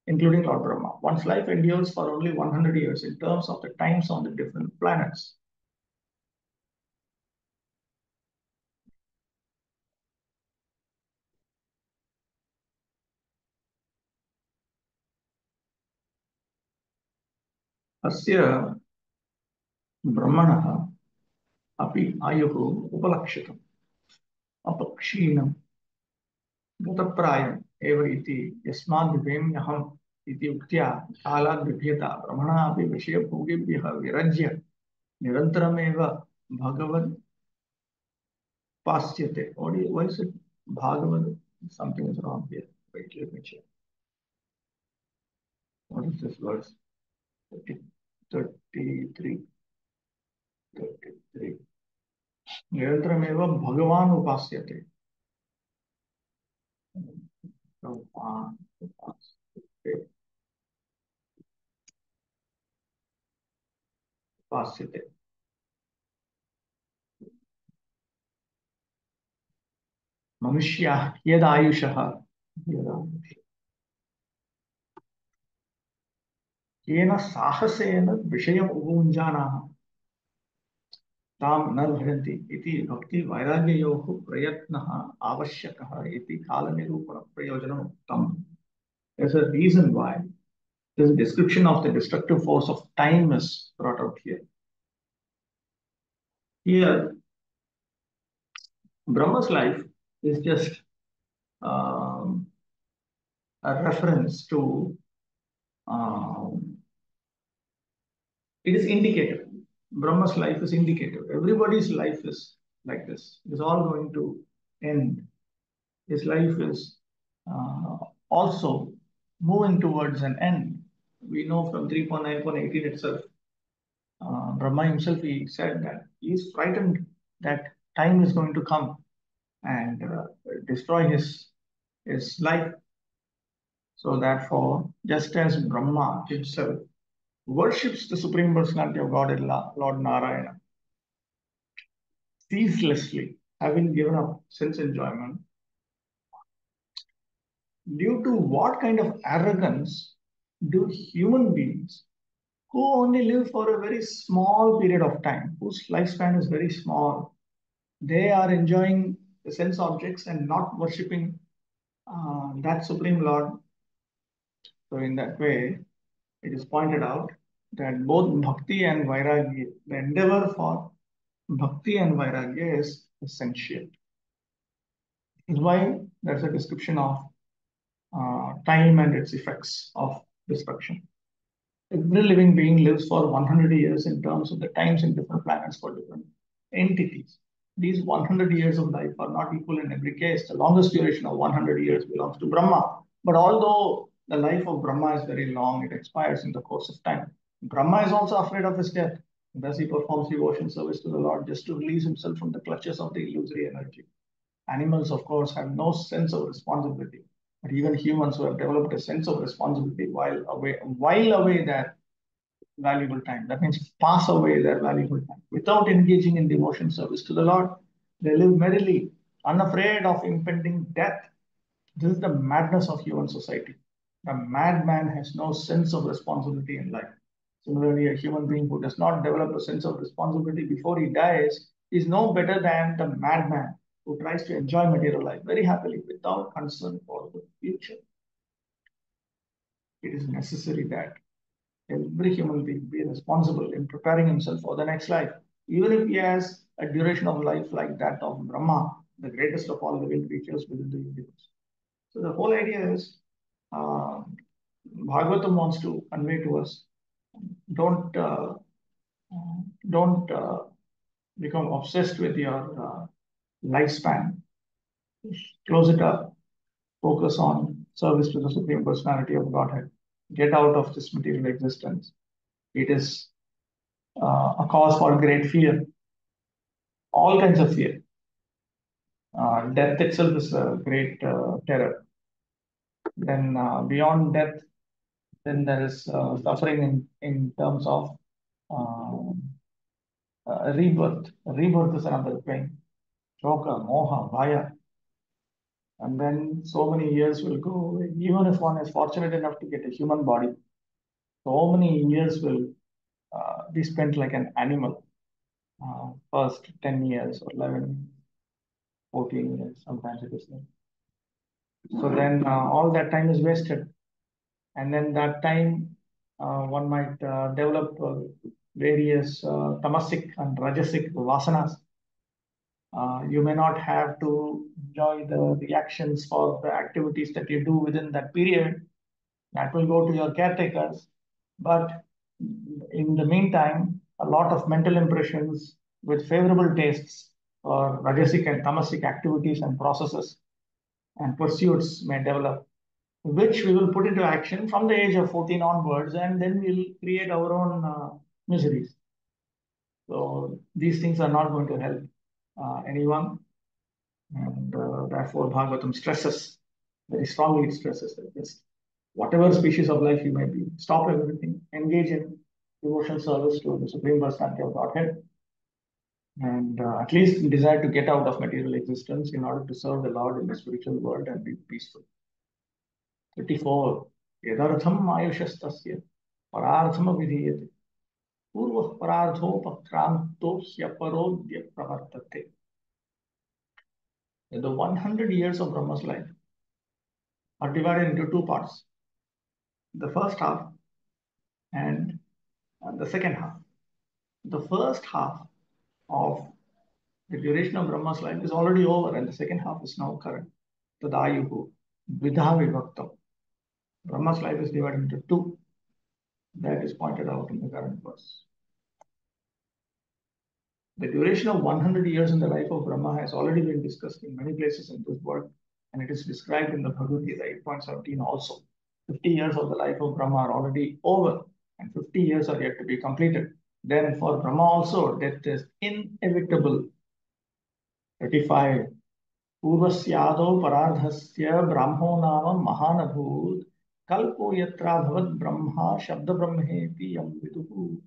A: One's life endures for only 100 years in terms of the times on the different planets. अस्य ब्रह्मणः अपि आयुः उपलक्षितम् अपक्षीणम् गतप्रायम् एव इति यस्माद् बिभेम्यहम् इति उक्त्या कालाद् बिभ्यता ब्रह्मणः अपि विषयभोगेभ्यः विरज्य निरन्तरमेव Bhagavad पास्यते. Why is it Bhagavad? Something is wrong here. Wait, let me check. What is this verse? 33. निरन्तरमेव भगवान् उपास्यते. Okay. Pasite. Manushya yadayushaha. येन साहसेन विषयम् उपमुञ्जानाः तां न भजन्ति इति भक्तिवैराग्ययोः प्रयत्नः आवश्यकः इति कालनिरूपणप्रयोजनम् उक्तम्. There's a reason why this description of the destructive force of time is brought out here. Here, Brahma's life is just a reference to, it is indicative. Brahma's life is indicative. Everybody's life is like this. It is all going to end. His life is also moving towards an end. We know from 3.9.18 itself, Brahma himself, he said that he is frightened that time is going to come and destroy his life. So therefore, just as Brahma himself worships the Supreme Personality of Godhead, Lord Narayana, ceaselessly, having given up sense enjoyment, due to what kind of arrogance do human beings who only live for a very small period of time, whose lifespan is very small, they are enjoying the sense objects and not worshipping that Supreme Lord? So in that way, it is pointed out that both bhakti and vairagya, the endeavor for bhakti and vairagya is essential. This is why there's a description of time and its effects of destruction. Every living being lives for 100 years in terms of the times in different planets for different entities. These 100 years of life are not equal in every case. The longest duration of 100 years belongs to Brahma. But although the life of Brahma is very long, it expires in the course of time. Brahma is also afraid of his death. Thus, he performs devotion service to the Lord just to release himself from the clutches of the illusory energy. Animals, of course, have no sense of responsibility. But even humans who have developed a sense of responsibility while away their valuable time. That means pass away their valuable time without engaging in devotion service to the Lord. They live merrily, unafraid of impending death. This is the madness of human society. The madman has no sense of responsibility in life. Similarly, a human being who does not develop a sense of responsibility before he dies is no better than the madman who tries to enjoy material life very happily without concern for the future. It is necessary that every human being be responsible in preparing himself for the next life, even if he has a duration of life like that of Brahma, the greatest of all living creatures within the universe. So the whole idea is, Bhagavatam wants to convey to us, don't become obsessed with your lifespan. Close it up. Focus on service to the Supreme Personality of Godhead. Get out of this material existence. It is a cause for great fear, all kinds of fear. Death itself is a great terror. Then beyond death, then there is suffering in terms of rebirth. Rebirth is another pain. Shoka, moha, bhaya. And then so many years will go away. Even if one is fortunate enough to get a human body, so many years will be spent like an animal. First 10 years or 11, 14 years, sometimes it is like. So then all that time is wasted. And then that time one might develop various tamasic and rajasic vasanas. You may not have to enjoy the reactions for the activities that you do within that period. That will go to your caretakers. But in the meantime, a lot of mental impressions with favorable tastes for rajasic and tamasic activities and processes and pursuits may develop, which we will put into action from the age of 14 onwards, and then we'll create our own miseries. So these things are not going to help anyone. And therefore, Bhagavatam stresses, very strongly it stresses that this whatever species of life you may be, stop everything, engage in devotional service to the Supreme Personality of Godhead, and at least desire to get out of material existence in order to serve the Lord in the spiritual world and be peaceful. 34. Yadartham ayushastasya parartham vidhiyate purvah parardhopakrantohya parodya pravartate. The 100 years of Brahma's life are divided into two parts. The first half and the second half. The first half of the duration of Brahma's life is already over and the second half is now current. Tadayuhu Vidha Vibhaktam. Brahma's life is divided into two. That is pointed out in the current verse. The duration of 100 years in the life of Brahma has already been discussed in many places in this work, and it is described in the Bhagavad Gita 8.17 also. 50 years of the life of Brahma are already over, and 50 years are yet to be completed. Then for Brahma also, death is inevitable. 35. Purvasyado parardhasya brahmo nama mahanabhut kalpo yatra bhavat brahma shabda brahmeti yam viduhu.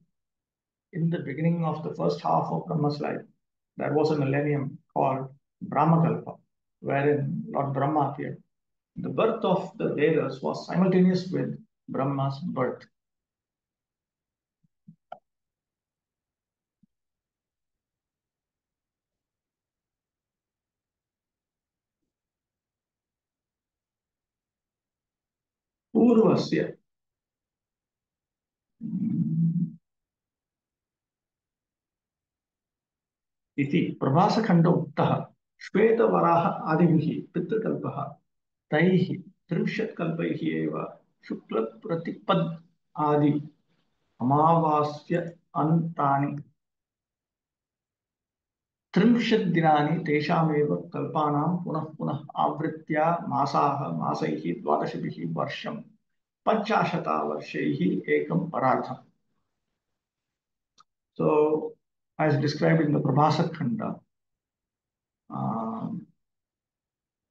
A: In the beginning of the first half of Brahma's life, there was a millennium called Brahmakalpa, wherein Lord Brahma appeared. The birth of the Vedas was simultaneous with Brahma's birth. Purvasya. इति प्रभासखंड उक्तः श्वेतवराह आदिभिः पितृकल्पः तैः 30 कल्पैः एव शुक्लप्रतिपद आदि अमावास्य अन्तानि 30 दिनानि तेषामेव कल्पानां पुनः पुनः आवृत्या मासाः मासैः 12 वर्षं 50 वर्षैः एकं परार्धम्. So, as described in the Prabhasa Khanda,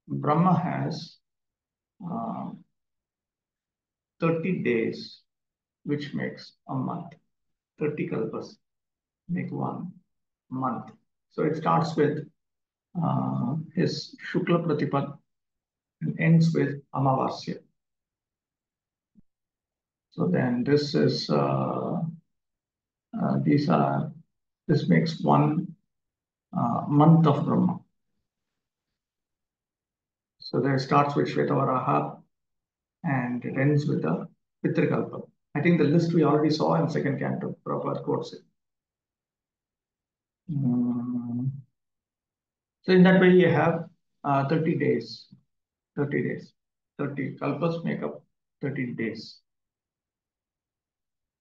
A: Brahma has 30 days, which makes a month. 30 kalpas make 1 month. So it starts with his Shukla Pratipad and ends with Amavasya. So then this is this makes 1 month of Brahma. So there it starts with Shvetavaraha and it ends with the Pitrikalpa. I think the list we already saw in second canto. Prabhupada quotes it. So in that way you have 30 days. 30 days. 30 kalpas make up 30 days.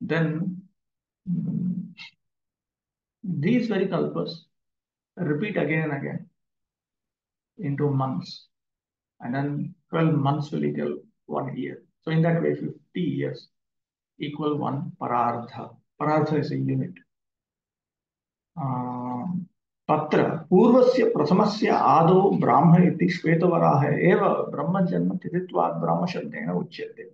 A: Then these very kalpas repeat again and again into months. And then 12 months will equal 1 year. So in that way, 50 years equal 1 parardha. Parardha is a unit. Patra Purvasya Prasamasya Ado Brahma iti Shvetavaraha eva Brahma Janma Tithitvat Brahma Shabdena Uchyate.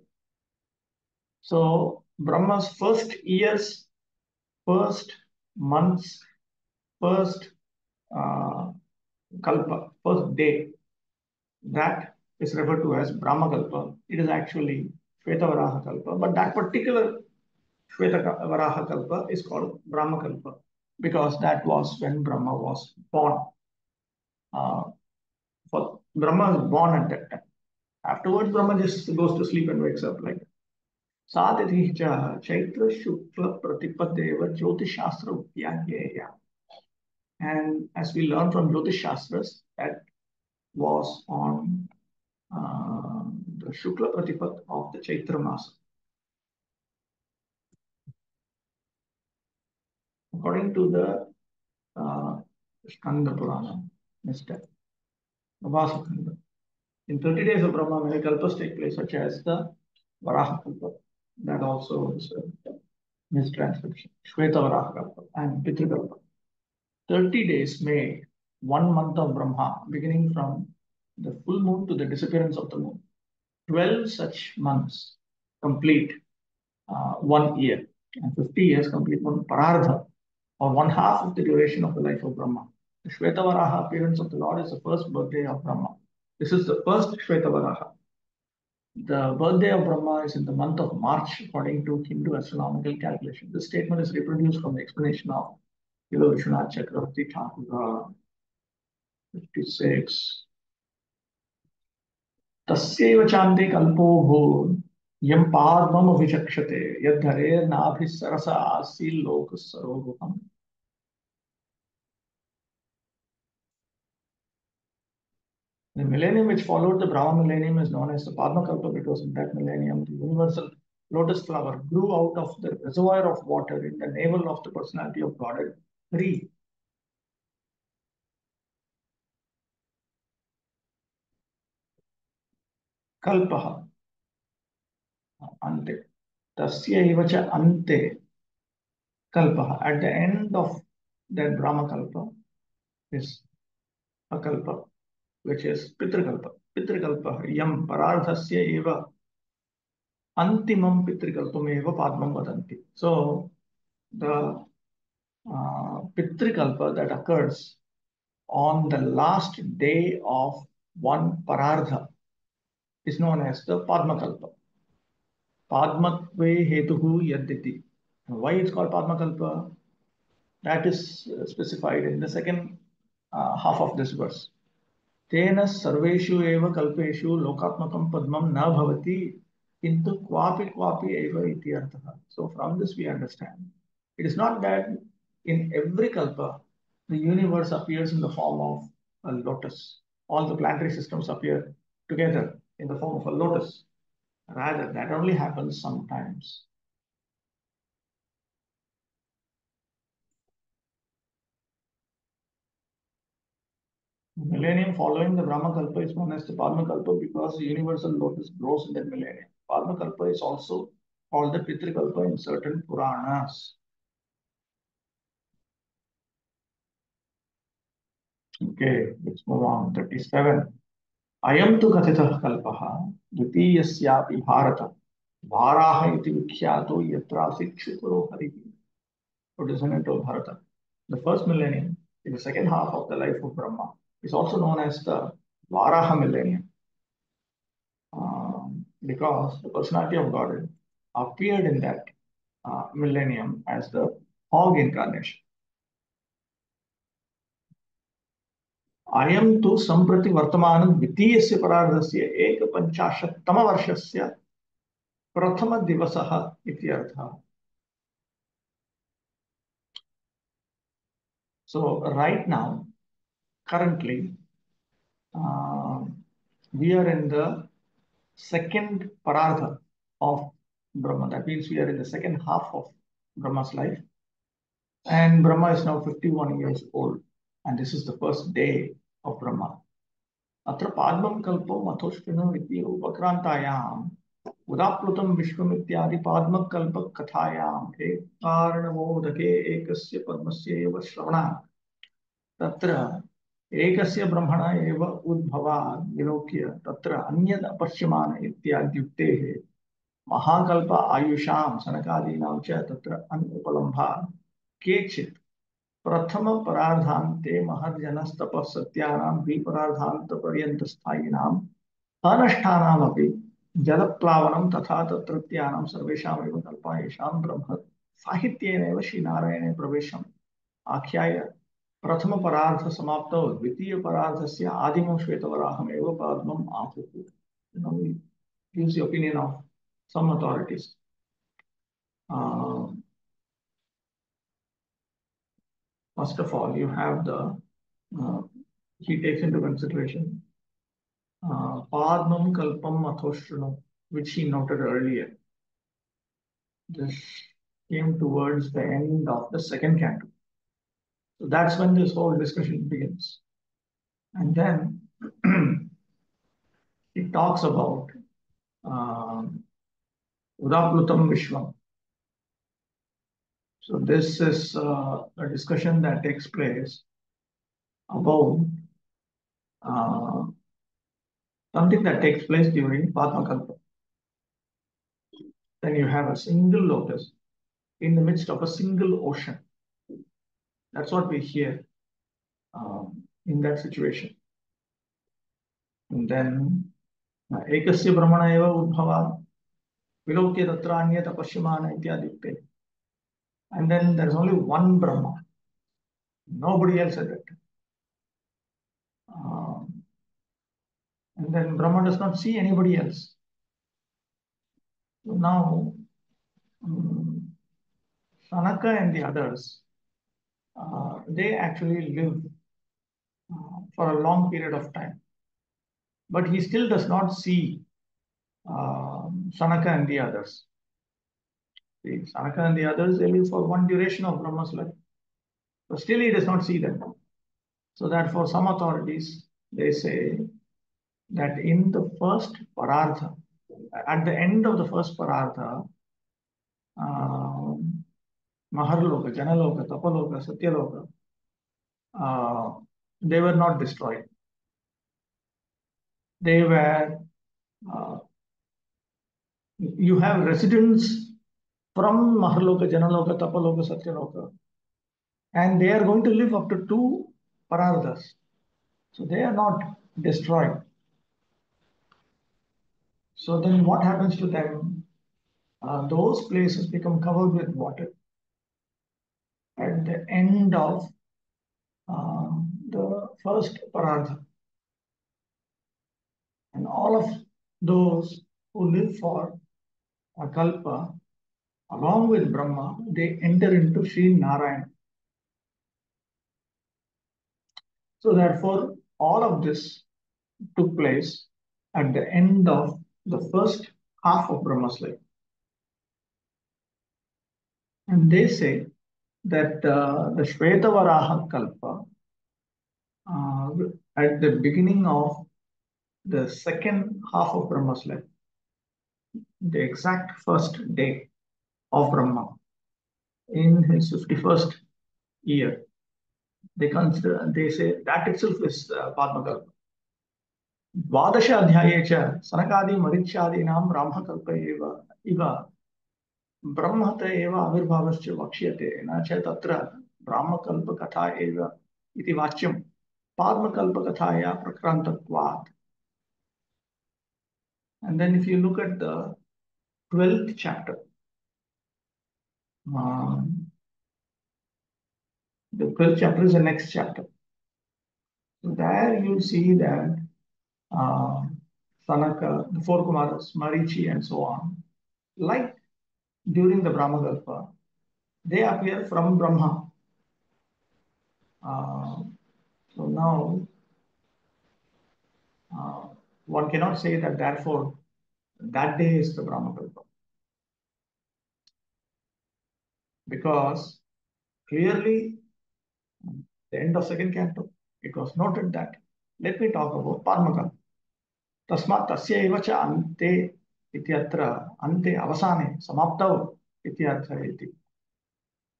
A: So Brahma's first years, first months, first kalpa, first day, that is referred to as Brahma Kalpa. It is actually Shvetavaraha Kalpa, but that particular Shvetavaraha Kalpa is called Brahma Kalpa because that was when Brahma was born. Brahma was born at that time. Afterwards, Brahma just goes to sleep and wakes up like that. Sadhiti Chaitra Shukla Pratipadeva Jyotish Shastra Upyagyeya. And as we learn from Jyotish Shastras, that was on the Shukla Pratipad of the Chaitra Masa. According to the Skanda Purana, Mr. Prabhasa Khanda, in 30 days of Brahma, many kalpas take place, such as the Varaha Kalpa. That also is a mistranslation. Shweta Varaha Kalpa and Pitrikalpa. 30 days made 1 month of Brahma, beginning from the full moon to the disappearance of the moon. 12 such months complete 1 year, and 50 years complete one parardha, or one half of the duration of the life of Brahma. The Shvetavaraha appearance of the Lord is the first birthday of Brahma. This is the first Shvetavaraha. The birthday of Brahma is in the month of March, according to Hindu astronomical calculation. This statement is reproduced from the explanation of Yula Vishwanath Chakravarti Thakur, 56. तस्यैव चान्ते कल्पो भून् यं पाद्मम् अभिचक्षते यद्धरेर्नाभिः Sarsa आसील्लोकसरोरुहम्. The millennium which followed the Brahma millennium is known as the Padma Kalpa, because in that millennium the universal lotus flower grew out of the reservoir of water in the navel of the personality of Godhead, Hari. Kalpaha, ante. Tasyaiva cha ante kalpaha. At the end of that Brahma Kalpa is a kalpa, which is Pitrakalpa. Pitrakalpa, yam parardhasya eva antimam pitrikalpam eva padmam vadanti. So the Pitrikalpa that occurs on the last day of one parardha is known as the Padmakalpa. Padmatve hetuhu yadditi. Why it's called Padmakalpa? That is specified in the second half of this verse. Tena sarveshu eva kalpeshu lokatmakam padmam na bhavati kintu kvapi eva iti artha. So from this we understand, it is not that in every kalpa the universe appears in the form of a lotus. All the planetary systems appear together in the form of a lotus. Rather, that only happens sometimes. The millennium following the Brahma Kalpa is known as the Padma Kalpa because the universal lotus grows in that millennium. Padma Kalpa is also called the Pitri Kalpa in certain Puranas. Okay, let's move on. 37. Ayam tu kathitah kalpaha dvitiyasyapi bharata varaha iti vikyato yatra sikshitaro harihi. What is the name of Bharata? The first millennium, in the second half of the life of Brahma, is also known as the Varaha millennium, because the personality of God appeared in that millennium as the hog incarnation. Ayam tu samprati vartamanam dvitiyasya parardhasya ekapанчशत्तम varshasya prathama divasaha ityartha. So right now, currently, we are in the second parardha of Brahma. That means we are in the second half of Brahma's life. And Brahma is now 51 years old. And this is the first day of Brahma. Atra padmam kalpo mathoshvino iti upakrantayaam udaplutam vishwamityadi padma kalpa kathayam ekaranamodake ekasya padmasya eva shravana tatra ekasya brahmana eva udbhava vilokya tatra anyad apashyamana ityadhyuktehe Mahakalpa Ayusham Sanakadinam cha tatra anupalambha kechit prathama parardhante mahadjanas tapasatyanam viparardhanta paryantasthainam anashtanam api jalaplavanam tatha tatratyanam sarvesham eva kalpayesham brahma sahityena eva Shri Narayane pravesham आख्याय प्रथम परार्थ समाप्तो द्वितीय परार्थस्य आदिमं श्वेतवराहम् एव पद्मम् आहुः. You know, he gives the opinion of some authorities. First of all, you have the he takes into consideration Padmam Kalpam Mathoshranu, which he noted earlier. This came towards the end of the second canto. So that's when this whole discussion begins. And then it talks about Udaplutam Vishwam. So this is a discussion that takes place about something that takes place during Padmakalpa. Then you have a single lotus in the midst of a single ocean. That's what we hear in that situation. And then ekasya brahmana eva udbhava vilokya tatra anyata pashyamana ityadikte. And then there's only one Brahma, nobody else at that time. And then Brahma does not see anybody else. So now Sanaka and the others, they actually live for a long period of time. But he still does not see Sanaka and the others. See, Sanaka and the others, they live for one duration of Brahma's life. But still he does not see them. So therefore, some authorities, they say that in the first parartha, at the end of the first parartha, Maharloka, Janaloka, Tapaloka, Satyaloka, they were not destroyed. They were, you have residents from Maharloka, Janaloka, Tapaloka, Satyaloka, and they are going to live up to 2 pararthas. So they are not destroyed. So then what happens to them? Those places become covered with water at the end of the first parartha. And all of those who live for a kalpa, along with Brahma, they enter into Sri Narayana. So therefore, all of this took place at the end of the first half of Brahma's life. And they say that the Shvetavaraha Kalpa, at the beginning of the second half of Brahma's life, the exact first day of Brahma, in his 51st year, they say that itself is Padmakalpa. Dvadasha adhyaye cha sanakadi marichadinam brahmakalpa eva iva brahmata eva avirbhavascha vakshiyate na cha tatra brahmakalpa katha eva iti vachyam padmakalpa kathaya prakrantatvat. And then if you look at the 12th chapter, the 12th chapter is the next chapter. So there you see that Sanaka, the 4 Kumaras, Marichi, and so on, like during the Brahmakalpa, they appear from Brahma. So now, one cannot say that therefore that day is the Brahmakalpa. Because clearly, the end of second canto, it was noted that, let me talk about Padmakalpa. Tasmat tasya eva cha ante ityatra ante avasane samaptav ityatra iti.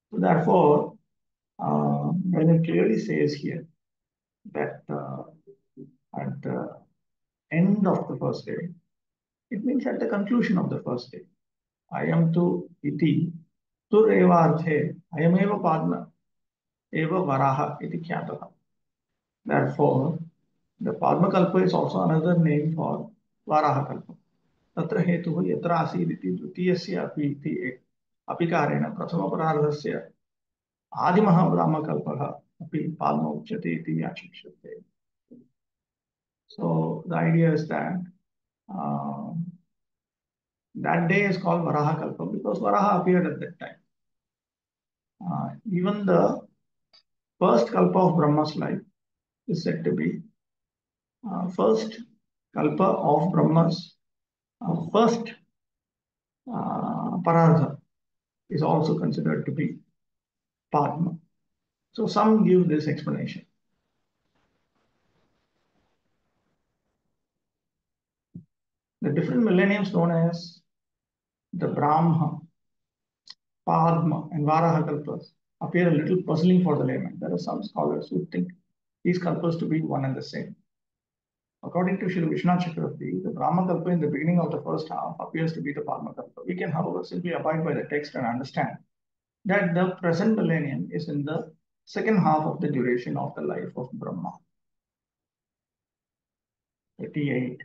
A: So therefore, when it clearly says here that at the end of the first day, it means at the conclusion of the first day. Ayam tu iti tur eva arthe ayam eva padma eva varaha iti khyataha. Therefore, the Padmakalpa is also another name for Varaha Kalpa. Tatra hetuhu yatra asid iti dvitiyasya api iti apikarena prathama parardhasya Adimaha Brahmakalpaha api Padma uchyate iti vyachikshate. So the idea is that that day is called Varaha Kalpa because Varaha appeared at that time. Even the first Kalpa of Brahma's life is said to be first Kalpa of Brahma's first Parartha is also considered to be Padma. So some give this explanation. The different millenniums known as the Brahma, Padma, and Varaha Kalpas appear a little puzzling for the layman. There are some scholars who think these kalpas to be one and the same. According to Srila Vishwanath Chakravarti, the Brahmakalpa in the beginning of the first half appears to be the Parmakalpa. We can, however, simply abide by the text and understand that the present millennium is in the second half of the duration of the life of Brahma. 38.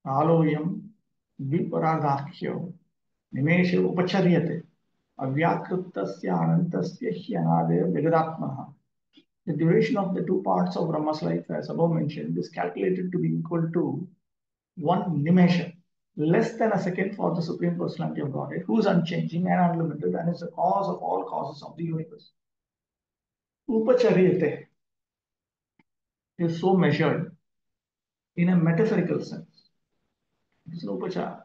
A: Aloyam viparadakyo nimeshe upacharyate avyakritasya anantasya hyanade vigadatmaha. The duration of the two parts of Brahma's life, as above mentioned, is calculated to be equal to 1 nimesha, less than a second for the Supreme Personality of Godhead, who is unchanging and unlimited and is the cause of all causes of the universe. Upacharyate is so measured in a metaphorical sense. It is an upachara.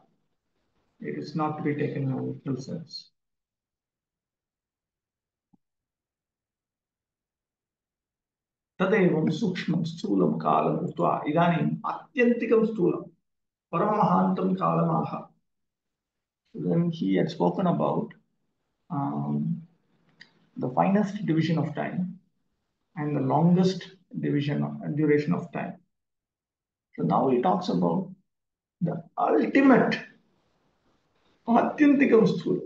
A: It is not to be taken in a literal sense. तदेवं सूक्ष्मं स्थूलं कालं उक्त्वा इदानीम् आत्यन्तिकं स्थूलं परममहान्तं कालमाह. Then he had spoken about the finest division of time and the longest duration of time. So now he talks about the ultimate Atyantikam Sthula,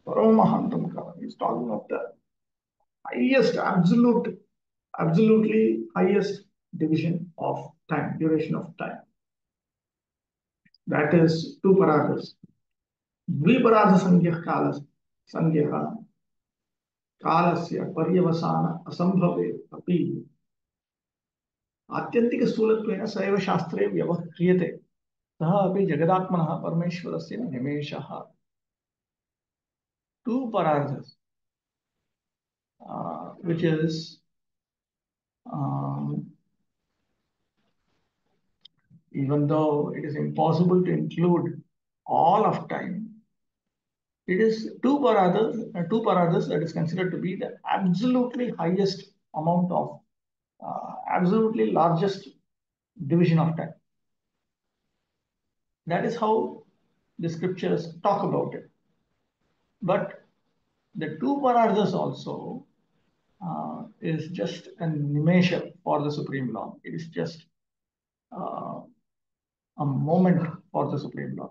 A: Paramahantam Kala. He's talking of the highest, absolutely highest division of time, duration of time. That is 2 paragas. Dviparada Sangyah Kalas, Sangyah Kalasya Paryavasana Asambhave Api आत्यंतिक स्थूलत्वेन सैव शास्त्रे व्यवह्रियते सः अपि जगदात्मनः परमेश्वरस्य निमेषः. 2 paragas, which is even though it is impossible to include all of time, it is 2 paragas that is considered to be the absolutely highest amount of absolutely largest division of time. That is how the scriptures talk about it. But the 2 paragas also is just a nimesha for the Supreme Lord. It is just a moment for the Supreme Lord.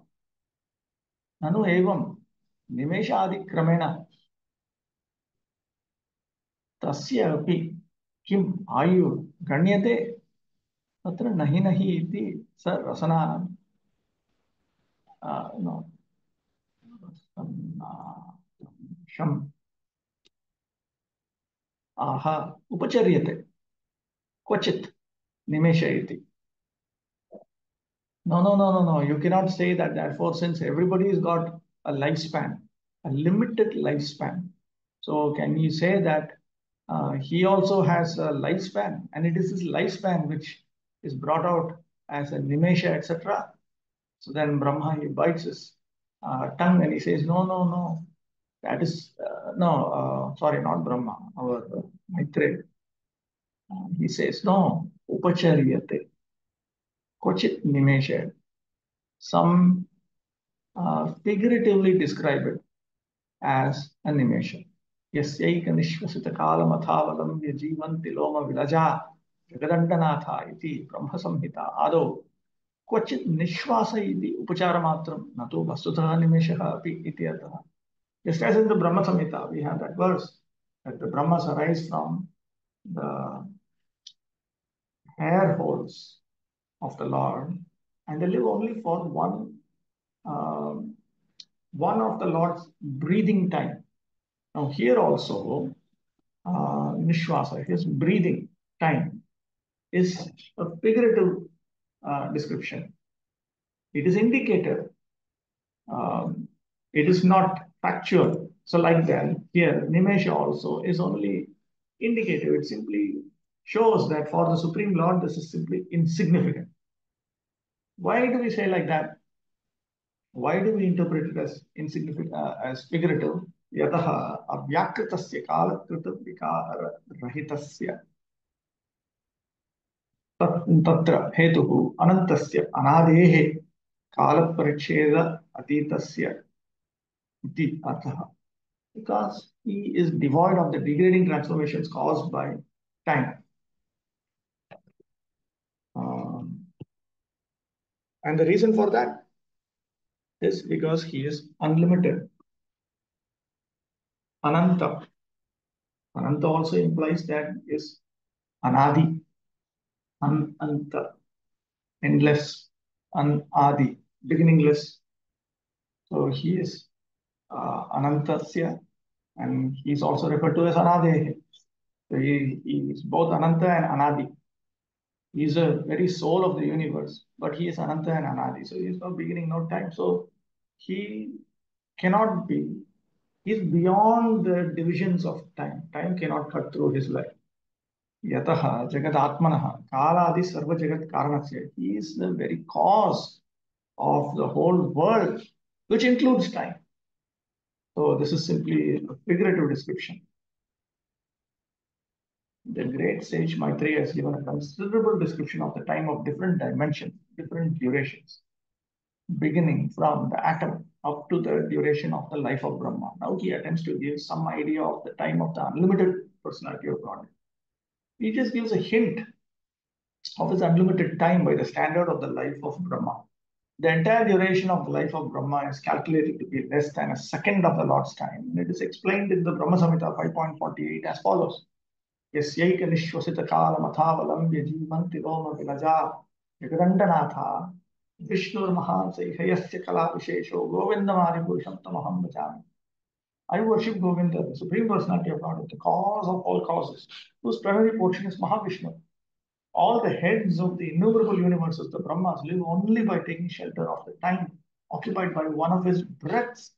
A: Nanu evam nimeshadi kramena tasya api kim ayu ganyate tatra nahi nahi iti sa rasana no sham aha upacharyate kvachit nimesha iti. No. You cannot say that. Therefore, since everybody has got a lifespan, a limited lifespan, so can you say that he also has a lifespan, and it is his lifespan which is brought out as a nimesha, etc. So then Brahma, he bites his tongue and he says, no. That is sorry, not Brahma, our Maitreya. He says, no, upacharyate, kochit nimesha. Some figuratively describe it as a nimesha. Yasyaika nishvasita kalamathavalambya jivanti loma vilaja jagadandanaatha iti brahma samhita ado kvachit nishvasa iti upacharamatram nato vasutah nimeshaha api iti artha. Just as in the Brahma Samhita, we have that verse that the Brahmas arise from the hair holes of the Lord and they live only for one of the Lord's breathing time. Now here also, Nishwasa, his breathing time, is a figurative description. It is indicative. It is not factual. So like that, here, Nimesha also is only indicative. It simply shows that for the Supreme Lord, this is simply insignificant. Why do we say like that? Why do we interpret it as insignificant, as figurative? Yataha avyakritasya kalakrita vikarahitasya tatra hetuhu anantasya anadehe kalaparicheda atitasya iti arthaha. Because he is devoid of the degrading transformations caused by time. And the reason for that is because he is unlimited. Ananta. Ananta also implies that is anadi, ananta, endless, anadi, beginningless. So he is anantasya, and he is also referred to as anade. So he is both ananta and anadi. He is a very soul of the universe, but he is ananta and anadi. So he is no beginning, no time. So he cannot be. He is beyond the divisions of time. Time cannot cut through his life. Yataha Jagadatmanaha Kaladi Sarva Jagat Karanasya. He is the very cause of the whole world, which includes time. So this is simply a figurative description. The great sage Maitreya has given a considerable description of the time of different dimensions, different durations, beginning from the atom up to the duration of the life of Brahma. Now he attempts to give some idea of the time of the unlimited personality of God. He just gives a hint of his unlimited time by the standard of the life of Brahma. The entire duration of the life of Brahma is calculated to be less than a second of the Lord's time. And it is explained in the Brahma Samhita 5.48 as follows. Yasyaika nishwasita kalamathavalambya jivanti roma vilaja jagadandanaatha Vishnur mahan sayhayasya kala vishesho govindamari purusham tamaham bhajami. I worship Govinda, the Supreme Personality of God, the cause of all causes, whose primary portion is Mahavishnu. All the heads of the innumerable universes, the Brahmas, live only by taking shelter of the time occupied by one of his breaths.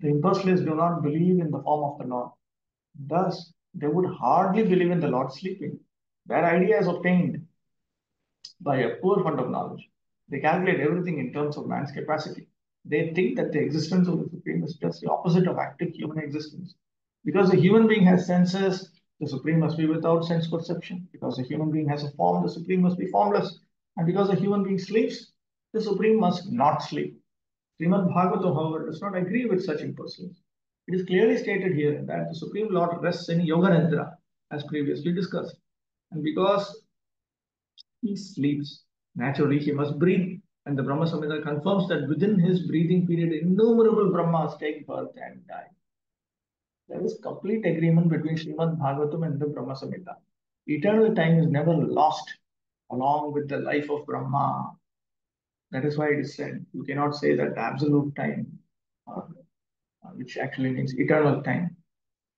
A: The impersonalists do not believe in the form of the Lord. Thus, they would hardly believe in the Lord sleeping. Their idea is obtained by a poor fund of knowledge. They calculate everything in terms of man's capacity. They think that the existence of the Supreme is just the opposite of active human existence. Because a human being has senses, the Supreme must be without sense perception. Because a human being has a form, the Supreme must be formless. And because a human being sleeps, the Supreme must not sleep. Srimad Bhagavatam, however, does not agree with such impersonalism. It is clearly stated here that the Supreme Lord rests in Yoga Nidra, as previously discussed. And because he sleeps, naturally he must breathe. And the Brahma Samhita confirms that within his breathing period, innumerable Brahmas take birth and die. There is complete agreement between Srimad Bhagavatam and the Brahma Samhita. Eternal time is never lost along with the life of Brahma. That is why it is said, you cannot say that absolute time, which actually means eternal time,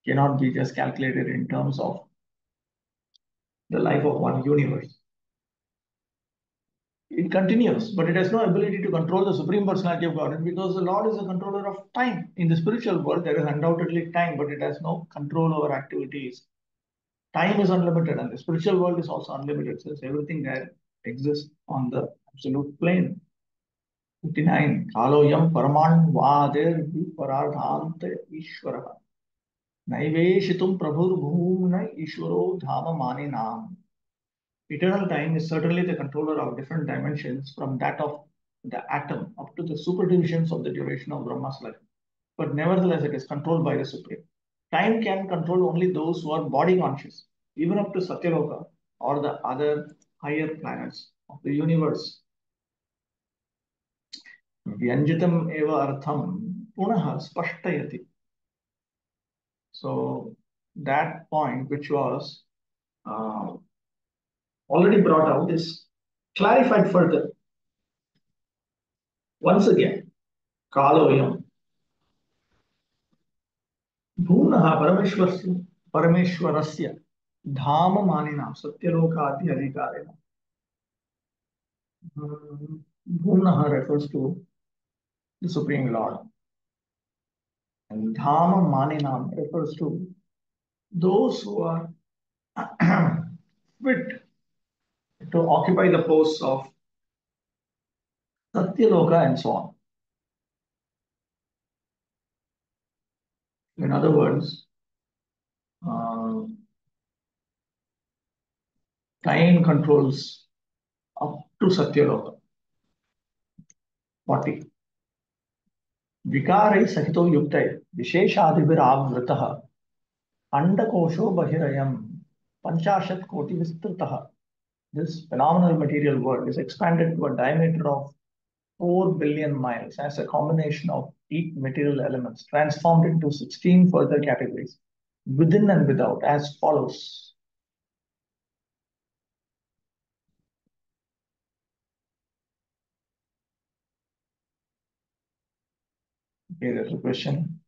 A: cannot be just calculated in terms of the life of one universe. It continues, but it has no ability to control the Supreme Personality of God because the Lord is a controller of time. In the spiritual world, there is undoubtedly time, but it has no control over activities. Time is unlimited, and the spiritual world is also unlimited, since everything there exists on the absolute plane. 59. Kaloyam paraman vader viparardhante ishvaraha. Naiveshitum prabhur bhumna ishvaro dhama maninam. Eternal time is certainly the controller of different dimensions from that of the atom up to the superdivisions of the duration of Brahma's life. But nevertheless, it is controlled by the Supreme. Time can control only those who are body conscious, even up to Satyaloka or the other higher planets of the universe. Vyanjitam eva artham punaha spashtayati. So that point, which was already brought out, is clarified further. Once again, Kaloyam Bhunaha Parameshwarasya Dhama Manina Satyalokati Adhikarena. Bhunaha refers to the Supreme Lord. And Dhama Maninam refers to those who are fit to occupy the posts of Satyaloka and so on. In other words, time controls up to Satyaloka. 40. Vikarai Sahito Yuktai This phenomenal material world is expanded to a diameter of 4 billion miles as a combination of 8 material elements transformed into 16 further categories within and without as follows. Okay, there's a question.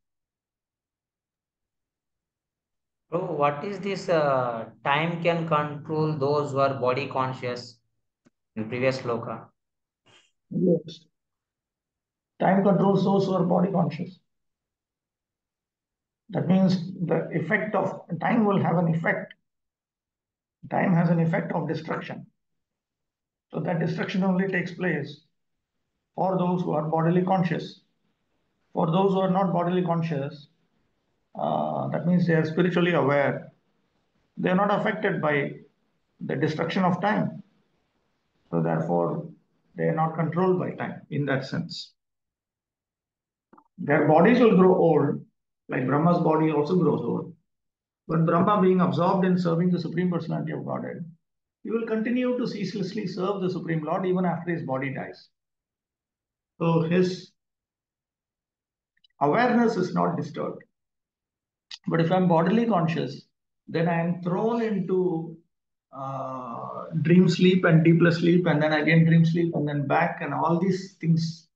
C: Bro, what is this time can control those who are body conscious in previous sloka?
A: Yes. Time controls those who are body conscious. That means the effect of time will have an effect. Time has an effect of destruction. So that destruction only takes place for those who are bodily conscious. For those who are not bodily conscious, that means they are spiritually aware. They are not affected by the destruction of time. So therefore, they are not controlled by time in that sense. Their bodies will grow old, like Brahma's body also grows old. But Brahma being absorbed in serving the Supreme Personality of Godhead, he will continue to ceaselessly serve the Supreme Lord even after his body dies. So his awareness is not disturbed. But if I'm bodily conscious, then I am thrown into dream sleep and deepless sleep, and then again dream sleep, and then back, and all these things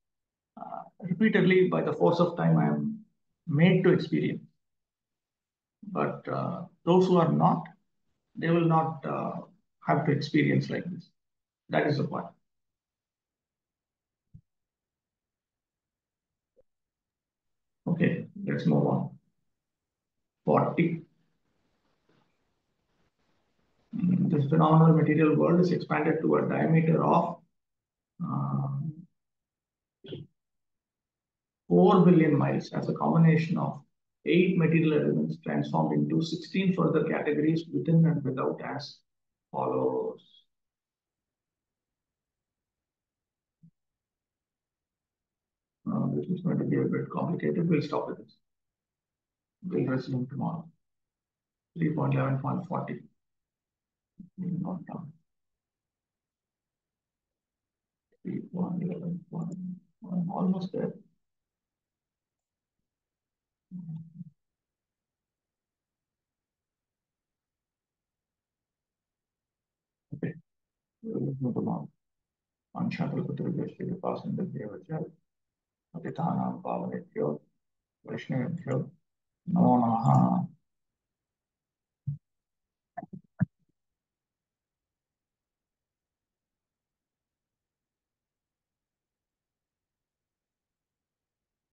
A: repeatedly by the force of time I am made to experience. But those who are not, they will not have to experience like this. That is the point. Okay, let's move on. 40. This phenomenal material world is expanded to a diameter of 4 billion miles as a combination of 8 material elements transformed into 16 further categories within and without as follows. This is going to be a bit complicated. We'll stop with this. We'll resume tomorrow. 3.11.40. Not down. 3.11.1. Almost there. Okay. We'll resume tomorrow. Anshatalputriveshri Pasandadevacharya. Patitanam Pavanetyo. Vaishnavabhyo. Namo Namaha.